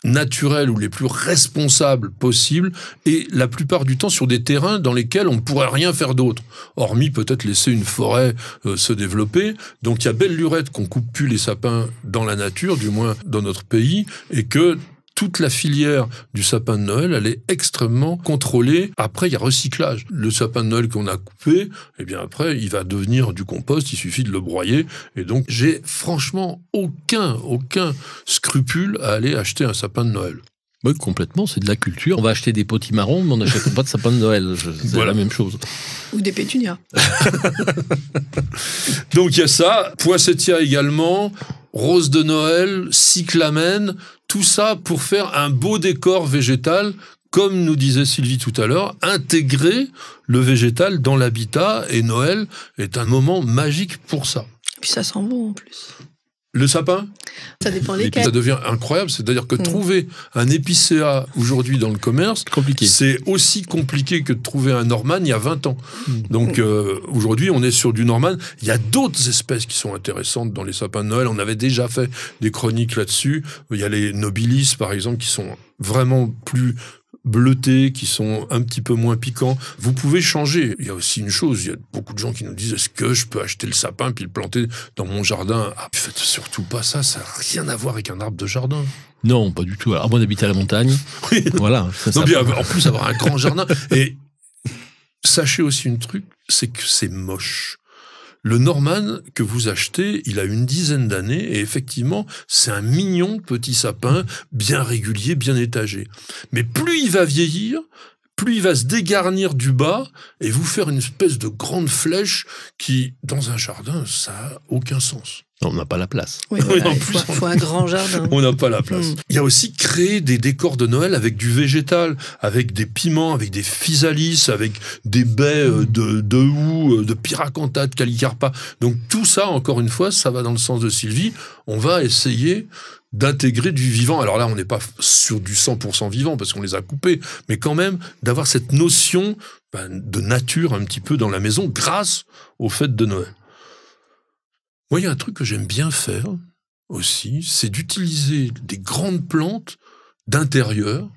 naturelles ou les plus responsables possibles, et la plupart du temps sur des terrains dans lesquels on ne pourrait rien faire d'autre, hormis peut-être laisser une forêt se développer. Donc il y a belle lurette qu'on coupe plus les sapins dans la nature, du moins dans notre pays, et que toute la filière du sapin de Noël, elle est extrêmement contrôlée. Après, il y a recyclage. Le sapin de Noël qu'on a coupé, eh bien après, il va devenir du compost, il suffit de le broyer. Et donc, j'ai franchement aucun scrupule à aller acheter un sapin de Noël. Oui, complètement, c'est de la culture. On va acheter des potimarrons, mais on n'achète pas de sapin de Noël. C'est voilà. La même chose. Ou des pétunias. Donc, il y a ça. Poinsettia également. Rose de Noël, cyclamène, tout ça pour faire un beau décor végétal, comme nous disait Sylvie tout à l'heure, intégrer le végétal dans l'habitat, et Noël est un moment magique pour ça. Et puis ça sent bon en plus. Le sapin ? Ça dépend lesquels. Ça devient incroyable, c'est-à-dire que trouver un épicéa aujourd'hui dans le commerce, c'est aussi compliqué que de trouver un Norman il y a 20 ans. Donc aujourd'hui, on est sur du Norman. Il y a d'autres espèces qui sont intéressantes dans les sapins de Noël. On avait déjà fait des chroniques là-dessus. Il y a les nobilis, par exemple, qui sont vraiment plus bleutés, qui sont un petit peu moins piquants. Vous pouvez changer. Il y a aussi une chose, il y a beaucoup de gens qui nous disent « Est-ce que je peux acheter le sapin puis le planter dans mon jardin ?» Ah, faites surtout pas ça, ça n'a rien à voir avec un arbre de jardin. Non, pas du tout. Alors, moi, d'habiter à la montagne. Oui. Voilà. Non, bien, en plus, avoir un grand jardin. Et sachez aussi un truc, c'est que c'est moche. Le Norman que vous achetez, il a une dizaine d'années, et effectivement, c'est un mignon petit sapin, bien régulier, bien étagé. Mais plus il va vieillir, plus il va se dégarnir du bas, et vous faire une espèce de grande flèche qui, dans un jardin, ça n'a aucun sens. On n'a pas la place. Oui, voilà, il faut un grand jardin. On n'a pas la place. Il y a aussi créer des décors de Noël avec du végétal, avec des piments, avec des physalis, avec des baies de houx, de pyracantha, de calicarpa. Donc tout ça, encore une fois, ça va dans le sens de Sylvie. On va essayer d'intégrer du vivant. Alors là, on n'est pas sur du 100% vivant parce qu'on les a coupés, mais quand même d'avoir cette notion de nature un petit peu dans la maison grâce aux fêtes de Noël. Moi, il y a un truc que j'aime bien faire aussi, c'est d'utiliser des grandes plantes d'intérieur.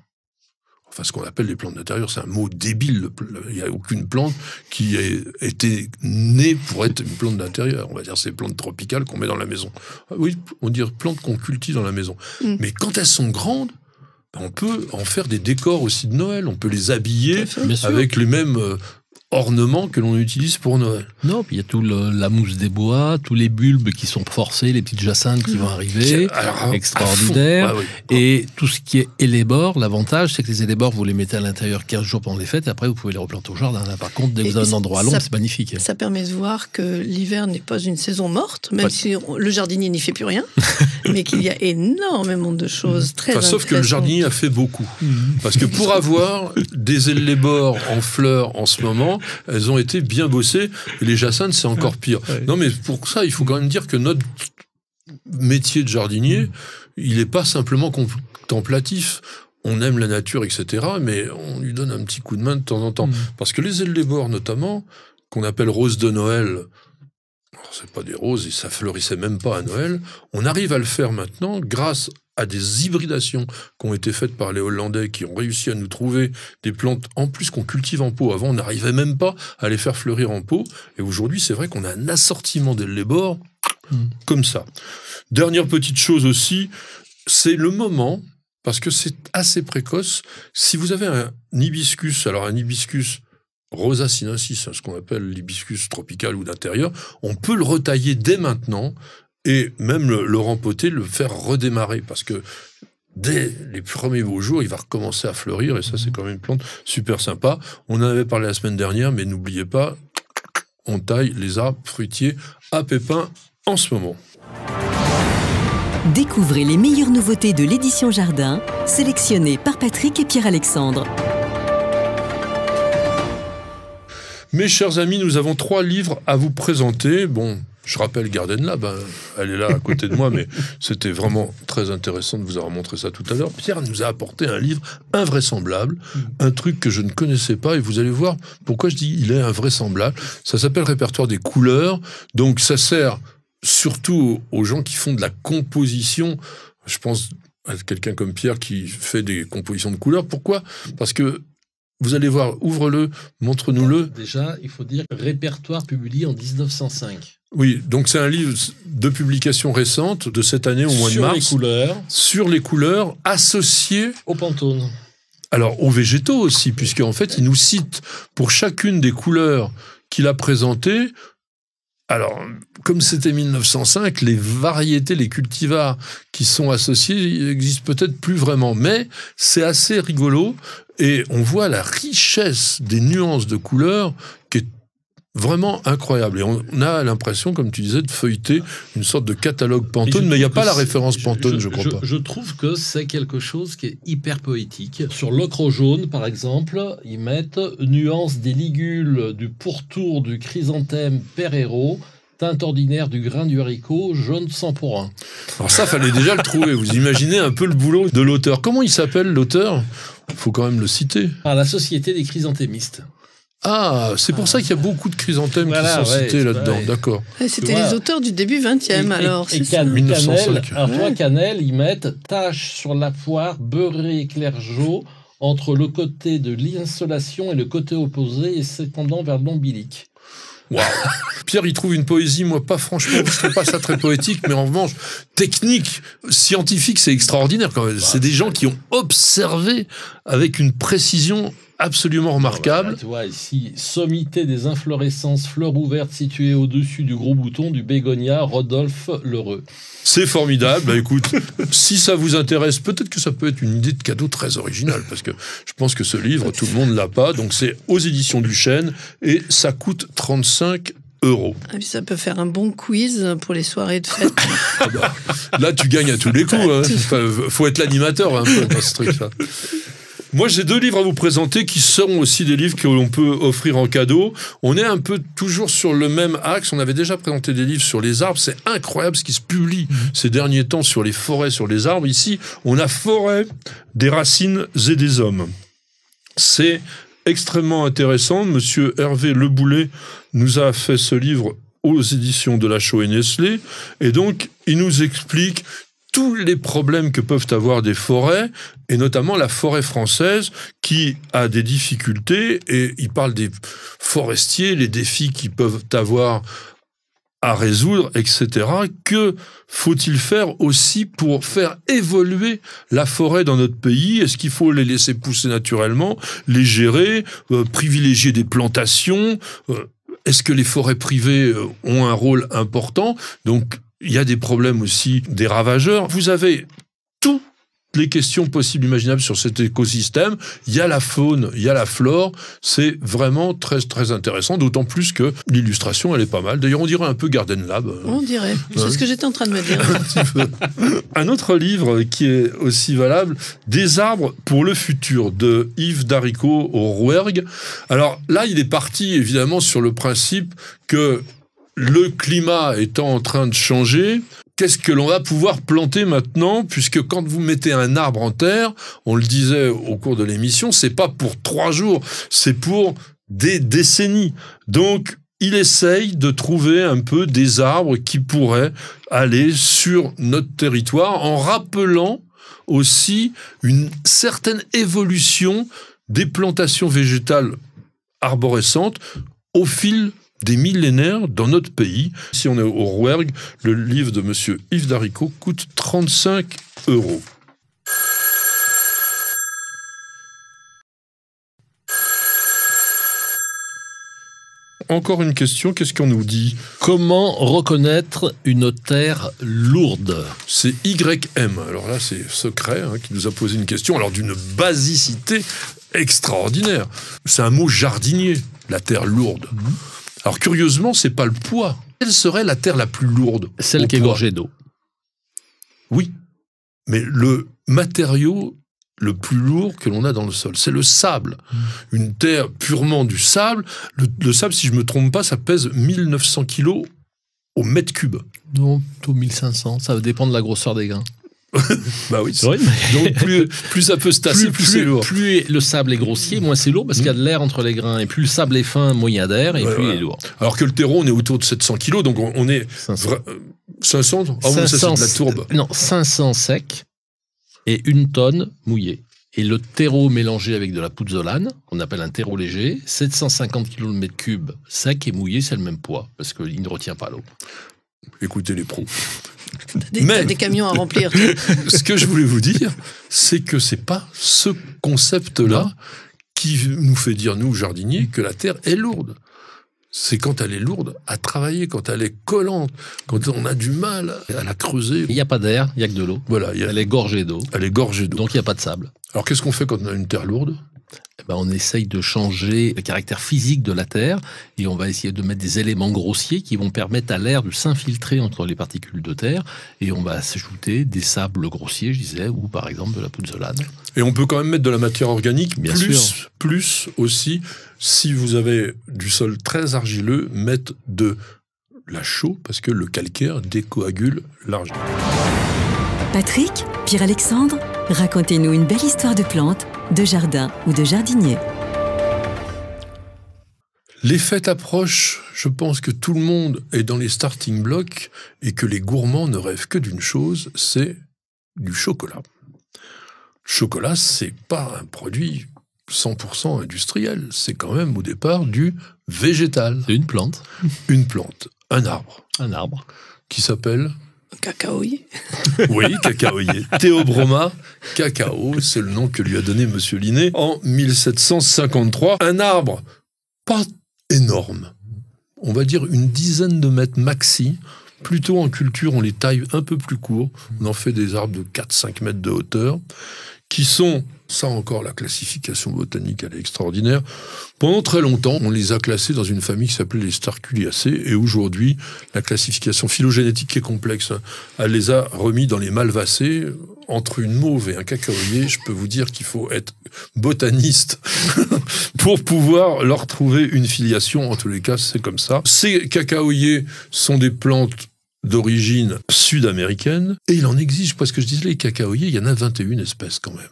Enfin, ce qu'on appelle les plantes d'intérieur, c'est un mot débile. Il n'y a aucune plante qui ait été née pour être une plante d'intérieur. On va dire ces plantes tropicales qu'on met dans la maison. Oui, on dit plantes qu'on cultive dans la maison. Mais quand elles sont grandes, on peut en faire des décors aussi de Noël. On peut les habiller avec les mêmes ornements que l'on utilise pour Noël. Non, puis il y a tout la mousse des bois, tous les bulbes qui sont forcés, les petites jacinthes qui vont arriver, extraordinaire. Ah, oui. Et tout ce qui est élébores, l'avantage, c'est que les élébores, vous les mettez à l'intérieur 15 jours pendant les fêtes, et après vous pouvez les replanter au jardin. Là, par contre, dès que vous avez un endroit à l'ombre, c'est magnifique. Ça permet de voir que l'hiver n'est pas une saison morte, même si le jardinier n'y fait plus rien, mais qu'il y a énormément de choses très intéressantes. Sauf que le jardinier a fait beaucoup. Parce que pour avoir des élébores en fleurs en ce moment, elles ont été bien bossées, et les jacinthes, c'est encore pire. Non, mais pour ça, il faut quand même dire que notre métier de jardinier, il n'est pas simplement contemplatif. On aime la nature, etc., mais on lui donne un petit coup de main de temps en temps. Parce que les élébores, notamment, qu'on appelle roses de Noël, c'est pas des roses, et ça fleurissait même pas à Noël, on arrive à le faire maintenant grâce à des hybridations qui ont été faites par les Hollandais, qui ont réussi à nous trouver des plantes, en plus qu'on cultive en pot. Avant, on n'arrivait même pas à les faire fleurir en pot. Et aujourd'hui, c'est vrai qu'on a un assortiment d'ellébores comme ça. Dernière petite chose aussi, c'est le moment, parce que c'est assez précoce. Si vous avez un hibiscus, alors un hibiscus Rosa sinensis, ce qu'on appelle l'hibiscus tropical ou d'intérieur, on peut le retailler dès maintenant et même le rempoter, le faire redémarrer, parce que dès les premiers beaux jours, il va recommencer à fleurir, et ça, c'est quand même une plante super sympa. On en avait parlé la semaine dernière, mais n'oubliez pas, on taille les arbres fruitiers à pépins en ce moment. Découvrez les meilleures nouveautés de l'édition Jardin, sélectionnées par Patrick et Pierre-Alexandre. Mes chers amis, nous avons 3 livres à vous présenter. Bon, je rappelle Garden Lab, hein, elle est là à côté de moi, mais c'était vraiment très intéressant de vous avoir montré ça tout à l'heure. Pierre nous a apporté un livre invraisemblable, un truc que je ne connaissais pas, et vous allez voir pourquoi je dis il est invraisemblable. Ça s'appelle Répertoire des couleurs, donc ça sert surtout aux gens qui font de la composition. Je pense à quelqu'un comme Pierre qui fait des compositions de couleurs. Pourquoi ? Parce que vous allez voir, ouvre-le, montre-nous-le. Déjà, il faut dire répertoire publié en 1905. Oui, donc c'est un livre de publication récente de cette année au mois de mars. Sur les couleurs associées au Pantone. Alors aux végétaux aussi, puisqu'en fait il nous cite pour chacune des couleurs qu'il a présentées. Alors, comme c'était 1905, les variétés, les cultivars qui sont associés n'existent peut-être plus vraiment, mais c'est assez rigolo et on voit la richesse des nuances de couleurs qui est vraiment incroyable. Et on a l'impression, comme tu disais, de feuilleter une sorte de catalogue Pantone, mais il n'y a pas la référence Pantone, je crois pas. Je trouve que c'est quelque chose qui est hyper poétique. Sur l'ocre jaune, par exemple, ils mettent nuances des ligules, du pourtour, du chrysanthème Perero, teinte ordinaire du grain du haricot, jaune sans porin. Alors ça, fallait déjà le trouver. Vous imaginez un peu le boulot de l'auteur. Comment il s'appelle, l'auteur ? Il faut quand même le citer. Par la Société des chrysantémistes. Ah, c'est pour ça qu'il y a beaucoup de chrysanthèmes qui sont cités là-dedans, d'accord. C'était les auteurs du début 20e, alors. Et Cannelle, alors toi, Cannelle, ils mettent tache sur la poire, beurré clergeau, entre le côté de l'insolation et le côté opposé, et s'étendant vers l'ombilic. Wow. Pierre, il trouve une poésie, moi pas franchement, je trouve pas ça très poétique, mais en revanche, technique, scientifique, c'est extraordinaire quand même. C'est des gens qui ont observé avec une précision absolument remarquable. Voilà, tu vois, ici, sommité des inflorescences, fleurs ouvertes situées au-dessus du gros bouton du bégonia Rodolphe Lheureux. C'est formidable. Bah écoute, si ça vous intéresse, peut-être que ça peut être une idée de cadeau très originale, parce que je pense que ce livre, tout le monde l'a pas. Donc c'est aux éditions du Chêne et ça coûte 35 €. Ah, puis ça peut faire un bon quiz pour les soirées de fête. Ah bah, là, tu gagnes à tous les coups. Hein. Faut être l'animateur un peu dans ce truc-là. Moi, j'ai 2 livres à vous présenter qui seront aussi des livres que l'on peut offrir en cadeau. On est un peu toujours sur le même axe. On avait déjà présenté des livres sur les arbres. C'est incroyable ce qui se publie ces derniers temps sur les forêts, sur les arbres. Ici, on a Forêt des racines et des hommes. C'est extrêmement intéressant. Monsieur Hervé Leboulet nous a fait ce livre aux éditions de Lachaud et Nestlé. Et donc, il nous explique tous les problèmes que peuvent avoir des forêts, et notamment la forêt française qui a des difficultés, et il parle des forestiers, les défis qu'ils peuvent avoir à résoudre, etc. Que faut-il faire aussi pour faire évoluer la forêt dans notre pays ? Est-ce qu'il faut les laisser pousser naturellement, les gérer, privilégier des plantations ? Est-ce que les forêts privées ont un rôle important ? Donc, il y a des problèmes aussi des ravageurs. Vous avez toutes les questions possibles, imaginables sur cet écosystème. Il y a la faune, il y a la flore. C'est vraiment très, très intéressant, d'autant plus que l'illustration, elle est pas mal. D'ailleurs, on dirait un peu Garden Lab. On dirait. C'est ce que j'étais en train de me dire. Un petit peu. Un autre livre qui est aussi valable, Des arbres pour le futur, de Yves Daricot au Rouergue. Alors là, il est parti, évidemment, sur le principe que le climat étant en train de changer, qu'est-ce que l'on va pouvoir planter maintenant ? Puisque quand vous mettez un arbre en terre, on le disait au cours de l'émission, c'est pas pour 3 jours, c'est pour des décennies. Donc, il essaye de trouver un peu des arbres qui pourraient aller sur notre territoire en rappelant aussi une certaine évolution des plantations végétales arborescentes au fil des millénaires dans notre pays. Si on est au Rouergue, le livre de monsieur Yves Daricot coûte 35 €. Encore une question, qu'est-ce qu'on nous dit? Comment reconnaître une terre lourde? C'est YM. Alors là, c'est secret, hein, qui nous a posé une question, alors d'une basicité extraordinaire. C'est un mot jardinier, la terre lourde. Alors curieusement, c'est pas le poids. Quelle serait la terre la plus lourde? Celle qui est gorgée d'eau. Oui, mais le matériau le plus lourd que l'on a dans le sol, c'est le sable. Une terre purement du sable. Le sable, si je me trompe pas, ça pèse 1900 kilos au mètre cube. Non, plutôt 1500. Ça va dépendre de la grosseur des grains. Bah oui. C'est vrai. Donc plus ça peut se tasser, plus c'est lourd. Plus le sable est grossier, moins c'est lourd parce qu'il y a de l'air entre les grains. Et plus le sable est fin, moins il y a d'air et plus il est lourd. Alors que le terreau, on est autour de 700 kilos, donc on est 500. 500. Ah oui, ça c'est de la tourbe. Non, 500 sec et 1 tonne mouillée. Et le terreau mélangé avec de la pouzzolane, qu'on appelle un terreau léger, 750 kg le mètre cube sec et mouillé, c'est le même poids, parce qu'il ne retient pas l'eau. Écoutez les pros. T'as des camions à remplir. Ce que je voulais vous dire, c'est que c'est pas ce concept-là qui nous fait dire, nous, jardiniers, que la terre est lourde. C'est quand elle est lourde à travailler, quand elle est collante, quand on a du mal à la creuser. Il n'y a pas d'air, il n'y a que de l'eau. Voilà, elle est gorgée d'eau. Elle est gorgée d'eau. Donc il n'y a pas de sable. Alors qu'est-ce qu'on fait quand on a une terre lourde? On essaye de changer le caractère physique de la terre et on va essayer de mettre des éléments grossiers qui vont permettre à l'air de s'infiltrer entre les particules de terre et on va s'ajouter des sables grossiers, je disais, ou par exemple de la pouzzolane. Et on peut quand même mettre de la matière organique, bien plus aussi, si vous avez du sol très argileux, mettre de la chaux, parce que le calcaire décoagule l'argile. Patrick, Pierre-Alexandre, racontez-nous une belle histoire de plantes, de jardin ou de jardinier. Les fêtes approchent, je pense que tout le monde est dans les starting blocks et que les gourmands ne rêvent que d'une chose, c'est du chocolat. Le chocolat, c'est pas un produit 100% industriel, c'est quand même au départ du végétal. C'est une plante. Une plante, un arbre. Un arbre. Qui s'appelle cacaoyer. Oui, cacaoyer. Théobroma cacao, c'est le nom que lui a donné Monsieur Linné en 1753. Un arbre pas énorme, on va dire une dizaine de mètres maxi. Plutôt en culture, on les taille un peu plus courts. On en fait des arbres de 4-5 mètres de hauteur, qui sont, ça encore, la classification botanique, elle est extraordinaire. Pendant très longtemps, on les a classés dans une famille qui s'appelait les Starculiacées, et aujourd'hui, la classification phylogénétique qui est complexe, elle les a remis dans les Malvacées. Entre une mauve et un cacaoyer, je peux vous dire qu'il faut être botaniste pour pouvoir leur trouver une filiation. En tous les cas, c'est comme ça. Ces cacaoyers sont des plantes d'origine sud-américaine, et il en existe, parce que je disais, les cacaoyers, il y en a 21 espèces quand même.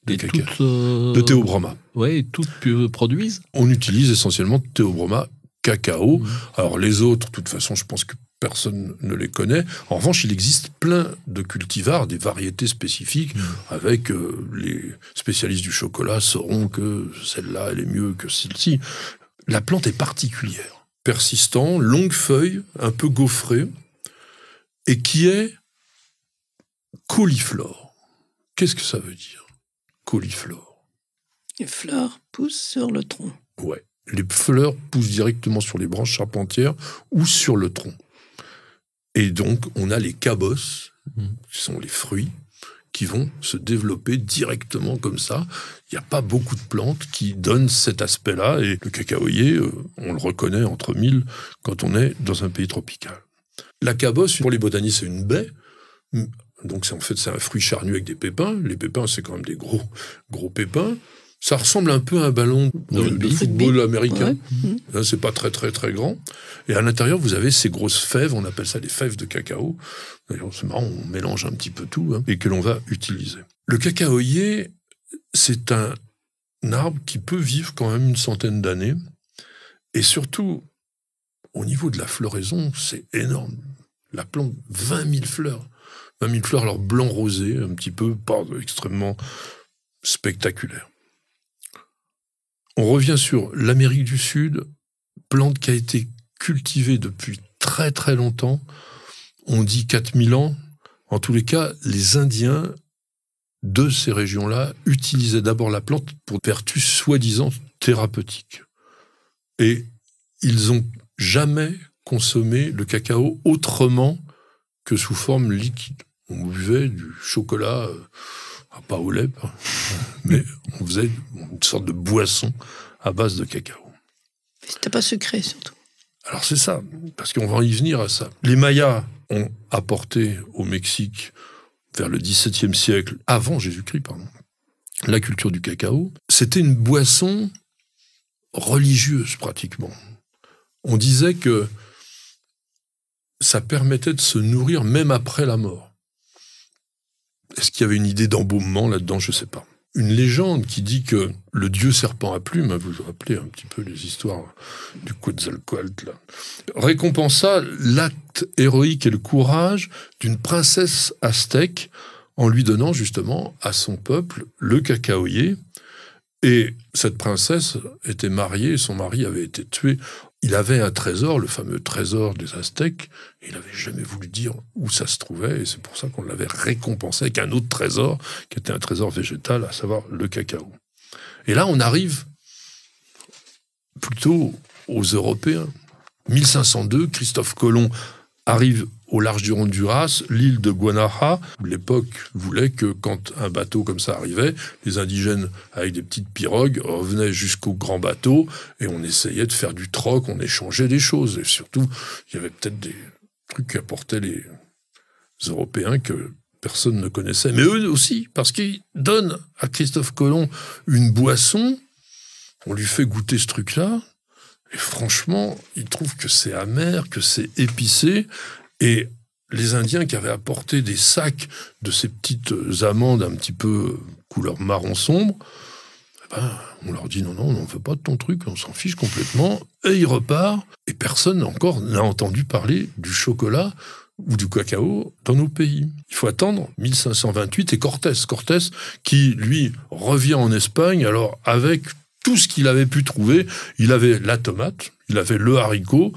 De Théobroma. Oui, toutes produisent. On utilise essentiellement Théobroma cacao. Alors les autres, de toute façon, je pense que personne ne les connaît. En revanche, il existe plein de cultivars, des variétés spécifiques, avec les spécialistes du chocolat sauront que celle-là, elle est mieux que celle-ci. La plante est particulière. Persistant, longue feuille, un peu gaufrée, et qui est cauliflore. Qu'est-ce que ça veut dire, cauliflore? Les fleurs poussent sur le tronc. Ouais. Les fleurs poussent directement sur les branches charpentières ou sur le tronc. Et donc, on a les cabosses, qui sont les fruits, qui vont se développer directement comme ça. Il n'y a pas beaucoup de plantes qui donnent cet aspect-là. Et le cacaoyer, on le reconnaît entre mille quand on est dans un pays tropical. La cabosse, pour les botanistes, c'est une baie. Donc, en fait, c'est un fruit charnu avec des pépins. Les pépins, c'est quand même des gros pépins. Ça ressemble un peu à un ballon de football américain. Ouais. C'est pas très, très, très grand. Et à l'intérieur, vous avez ces grosses fèves, on appelle ça les fèves de cacao. D'ailleurs, c'est marrant, on mélange un petit peu tout, et que l'on va utiliser. Le cacaoyer, c'est un arbre qui peut vivre quand même une centaine d'années. Et surtout, au niveau de la floraison, c'est énorme. La plante, 20 000 fleurs. 20 000 fleurs, alors blanc rosé, un petit peu, pas extrêmement spectaculaire. On revient sur l'Amérique du Sud, plante qui a été cultivé depuis très très longtemps. On dit 4000 ans. En tous les cas, les Indiens de ces régions-là utilisaient d'abord la plante pour vertus soi-disant thérapeutiques. Et ils n'ont jamais consommé le cacao autrement que sous forme liquide. On buvait du chocolat, pas au lait, mais on faisait une sorte de boisson à base de cacao. C'était pas secret, surtout. Alors c'est ça, parce qu'on va y venir à ça. Les Mayas ont apporté au Mexique, vers le XVIIe siècle, avant Jésus-Christ, pardon, la culture du cacao. C'était une boisson religieuse, pratiquement. On disait que ça permettait de se nourrir même après la mort. Est-ce qu'il y avait une idée d'embaumement là-dedans? Je ne sais pas. Une légende qui dit que le dieu serpent à plumes, vous vous rappelez un petit peu les histoires du Quetzalcoatl, là, récompensa l'acte héroïque et le courage d'une princesse aztèque en lui donnant justement à son peuple le cacaoyer. Et cette princesse était mariée, son mari avait été tué. Il avait un trésor, le fameux trésor des Aztèques, et il n'avait jamais voulu dire où ça se trouvait, et c'est pour ça qu'on l'avait récompensé avec un autre trésor, qui était un trésor végétal, à savoir le cacao. Et là, on arrive plutôt aux Européens. 1502, Christophe Colomb arrive au large du Honduras, l'île de Guanaja, où l'époque voulait que quand un bateau comme ça arrivait, les indigènes avec des petites pirogues revenaient jusqu'au grand bateau et on essayait de faire du troc, on échangeait des choses. Et surtout, il y avait peut-être des trucs qu'apportaient les Européens que personne ne connaissait. Mais eux aussi, parce qu'ils donnent à Christophe Colomb une boisson, on lui fait goûter ce truc-là, et franchement, il trouve que c'est amer, que c'est épicé. Et les Indiens qui avaient apporté des sacs de ces petites amandes un petit peu couleur marron sombre, eh ben, on leur dit non, on ne veut pas de ton truc, on s'en fiche complètement. Et ils repartent. Et personne encore n'a entendu parler du chocolat ou du cacao dans nos pays. Il faut attendre 1528 et Cortés qui, lui, revient en Espagne, alors avec tout ce qu'il avait pu trouver. Il avait la tomate, il avait le haricot,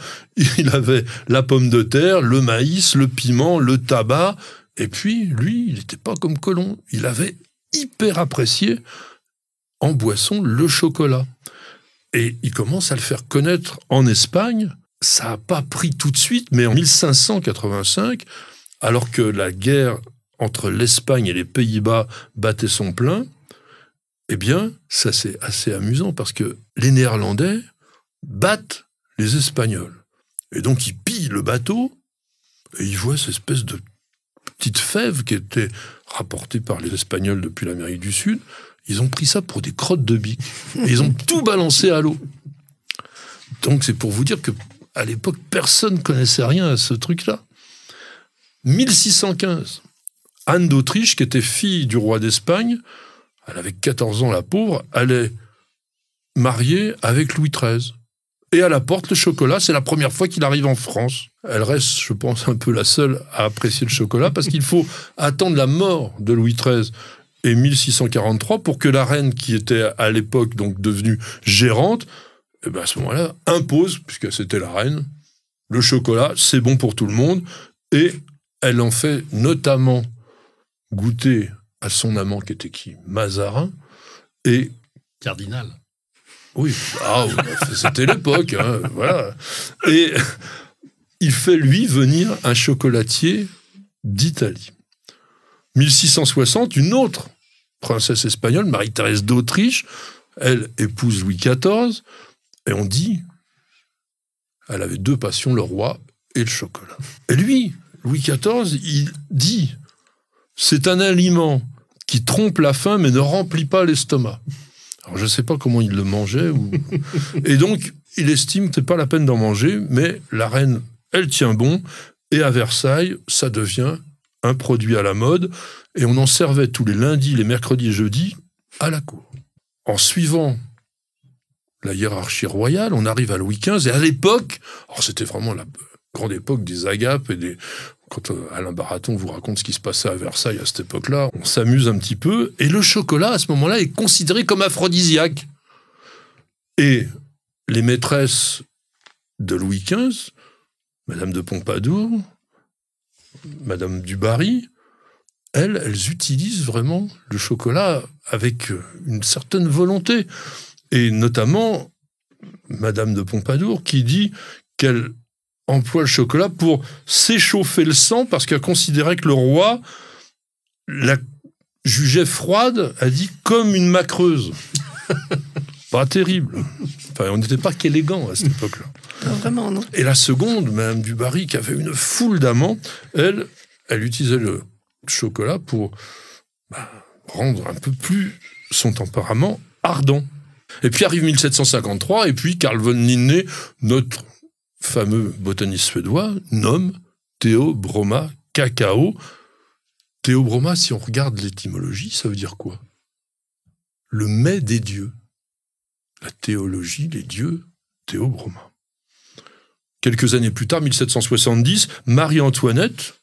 il avait la pomme de terre, le maïs, le piment, le tabac. Et puis, lui, il n'était pas comme Colomb. Il avait hyper apprécié en boisson le chocolat. Et il commence à le faire connaître en Espagne. Ça n'a pas pris tout de suite, mais en 1585, alors que la guerre entre l'Espagne et les Pays-Bas battait son plein, eh bien, ça c'est assez amusant parce que les Néerlandais battent les Espagnols. Et donc ils pillent le bateau et ils voient cette espèce de petite fève qui était rapportée par les Espagnols depuis l'Amérique du Sud. Ils ont pris ça pour des crottes de bique. Et ils ont tout balancé à l'eau. Donc c'est pour vous dire que à l'époque, personne ne connaissait rien à ce truc-là. 1615, Anne d'Autriche, qui était fille du roi d'Espagne, elle avait 14 ans, la pauvre, elle est mariée avec Louis XIII. Et elle apporte le chocolat, c'est la première fois qu'il arrive en France. Elle reste, je pense, un peu la seule à apprécier le chocolat, parce qu'il faut attendre la mort de Louis XIII et 1643 pour que la reine, qui était à l'époque donc devenue gérante, eh ben à ce moment-là, impose, puisque c'était la reine, le chocolat, c'est bon pour tout le monde, et elle en fait notamment goûter à son amant qui était qui? Mazarin, et... Cardinal. Oui, c'était l'époque, hein, voilà. Et il fait, lui, venir un chocolatier d'Italie. 1660, une autre princesse espagnole, Marie-Thérèse d'Autriche, elle épouse Louis XIV, et on dit, elle avait deux passions, le roi et le chocolat. Et lui, Louis XIV, il dit, c'est un aliment qui trompe la faim mais ne remplit pas l'estomac. Alors je ne sais pas comment il le mangeait. Et donc, il estime que ce n'est pas la peine d'en manger, mais la reine, elle tient bon, et à Versailles, ça devient un produit à la mode, et on en servait tous les lundis, les mercredis et jeudis à la cour. En suivant la hiérarchie royale, on arrive à Louis XV, et à l'époque, c'était vraiment la grande époque des agapes, et quand Alain Baraton vous raconte ce qui se passait à Versailles à cette époque-là, on s'amuse un petit peu, et le chocolat, à ce moment-là, est considéré comme aphrodisiaque. Et les maîtresses de Louis XV, Madame de Pompadour, Madame du Barry, elles utilisent vraiment le chocolat avec une certaine volonté. Et notamment, Madame de Pompadour qui dit qu'elle emploie le chocolat pour s'échauffer le sang parce qu'elle considérait que le roi la jugeait froide, a dit, comme une macreuse. Pas terrible. Enfin, on n'était pas qu'élégant à cette époque-là. Pas vraiment, non. Et la seconde, Madame du Barry, qui avait une foule d'amants, elle utilisait le chocolat pour rendre un peu plus son tempérament ardent. Et puis arrive 1753, et puis Carl von Linné, notre fameux botaniste suédois, nomme Théobroma cacao. Théobroma, si on regarde l'étymologie, ça veut dire quoi? Le mets des dieux. La théologie, les dieux, Théobroma. Quelques années plus tard, 1770, Marie-Antoinette,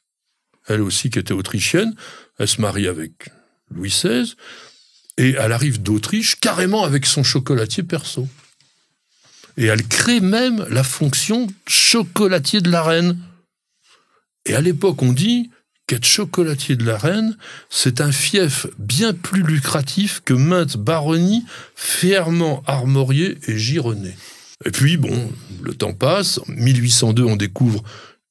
elle aussi qui était autrichienne, elle se marie avec Louis XVI, et elle arrive d'Autriche carrément avec son chocolatier perso. Et elle crée même la fonction chocolatier de la reine. Et à l'époque, on dit qu'être chocolatier de la reine, c'est un fief bien plus lucratif que maintes baronnies fièrement armoriées et gironnées. Et puis, bon, le temps passe. En 1802, on découvre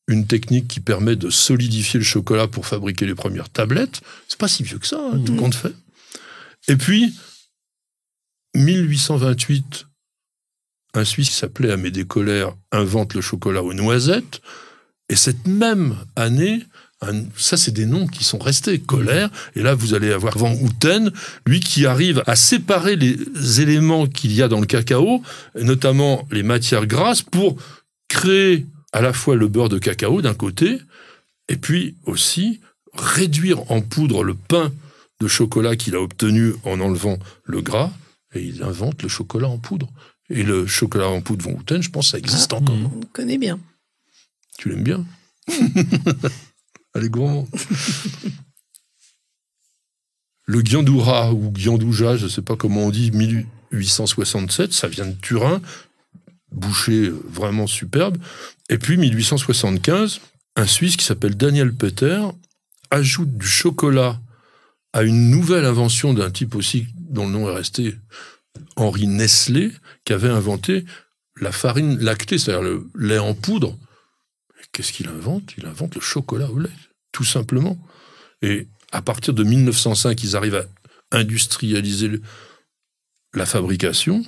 une technique qui permet de solidifier le chocolat pour fabriquer les premières tablettes. C'est pas si vieux que ça, hein, tout compte fait. Et puis, 1828, un Suisse qui s'appelait Amédée Kohler invente le chocolat aux noisettes. Et cette même année, ça c'est des noms qui sont restés, Kohler, et là vous allez avoir Van Houten, lui qui arrive à séparer les éléments qu'il y a dans le cacao, et notamment les matières grasses, pour créer à la fois le beurre de cacao d'un côté, et puis aussi réduire en poudre le pain de chocolat qu'il a obtenu en enlevant le gras, et il invente le chocolat en poudre. Et le chocolat en poudre Van Houten, je pense que ça existe encore. On le connaît bien. Tu l'aimes bien? Elle est gourmande. Le Ghiandoura, ou Ghiandouja, je ne sais pas comment on dit, 1867, ça vient de Turin, boucher vraiment superbe. Et puis 1875, un Suisse qui s'appelle Daniel Peter ajoute du chocolat à une nouvelle invention d'un type aussi dont le nom est resté, Henri Nestlé, qui avait inventé la farine lactée, c'est-à-dire le lait en poudre. Qu'est-ce qu'il invente? Il invente le chocolat au lait, tout simplement. Et à partir de 1905, ils arrivent à industrialiser la fabrication,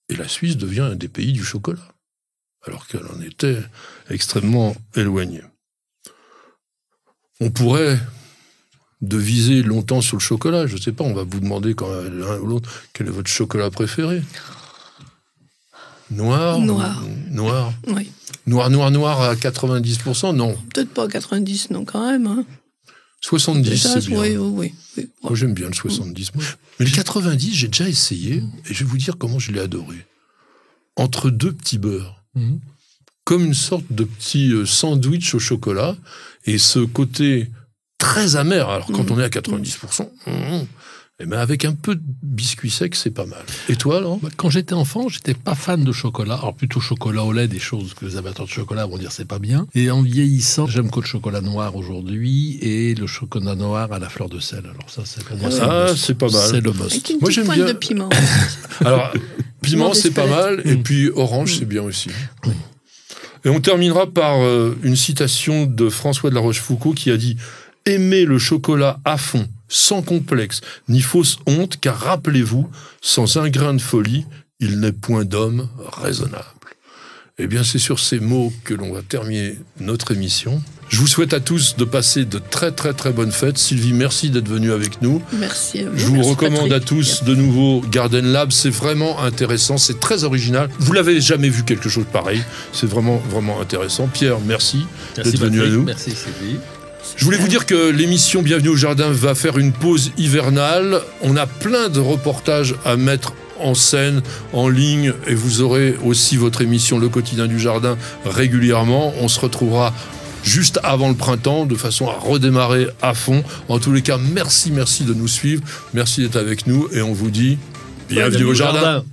et la Suisse devient un des pays du chocolat, alors qu'elle en était extrêmement éloignée. On pourrait deviser longtemps sur le chocolat, je ne sais pas, on va vous demander quand l'un ou l'autre, quel est votre chocolat préféré? Noir. Oui. Noir à 90%, non. Peut-être pas 90, non, quand même. Hein. 70, c'est bien. Oui. Moi, j'aime bien le 70. Mais le 90, j'ai déjà essayé, et je vais vous dire comment je l'ai adoré. Entre deux petits beurres. Comme une sorte de petit sandwich au chocolat, et ce côté très amer, alors quand on est à 90%, et ben avec un peu de biscuit sec, c'est pas mal. Et toi, alors? Quand j'étais enfant, j'étais pas fan de chocolat. Alors plutôt chocolat au lait, des choses que les amateurs de chocolat vont dire c'est pas bien. Et en vieillissant, j'aime que le chocolat noir aujourd'hui et le chocolat noir à la fleur de sel. Alors ça, c'est pour moi, c'est pas mal. C'est le must. Avec une Moi, petite j'aime pointe bien. de piment. Alors, piment, c'est pas mal, et puis orange, c'est bien aussi. Et on terminera par une citation de François de la Rochefoucauld qui a dit « Aimez le chocolat à fond, sans complexe, ni fausse honte, car rappelez-vous, sans un grain de folie, il n'est point d'homme raisonnable. » Eh bien, c'est sur ces mots que l'on va terminer notre émission. Je vous souhaite à tous de passer de très très très bonnes fêtes. Sylvie, merci d'être venue avec nous. Merci à vous. Je vous Merci recommande Patrick. à tous de nouveau Garden Lab. C'est vraiment intéressant, c'est très original. Vous l'avez jamais vu quelque chose de pareil. C'est vraiment vraiment intéressant. Pierre, merci d'être venu à nous. Merci Sylvie. Je voulais vous dire que l'émission Bienvenue au Jardin va faire une pause hivernale. On a plein de reportages à mettre en scène, en ligne, et vous aurez aussi votre émission Le Quotidien du Jardin régulièrement. On se retrouvera juste avant le printemps, de façon à redémarrer à fond. En tous les cas, merci de nous suivre, merci d'être avec nous, et on vous dit bienvenue au jardin.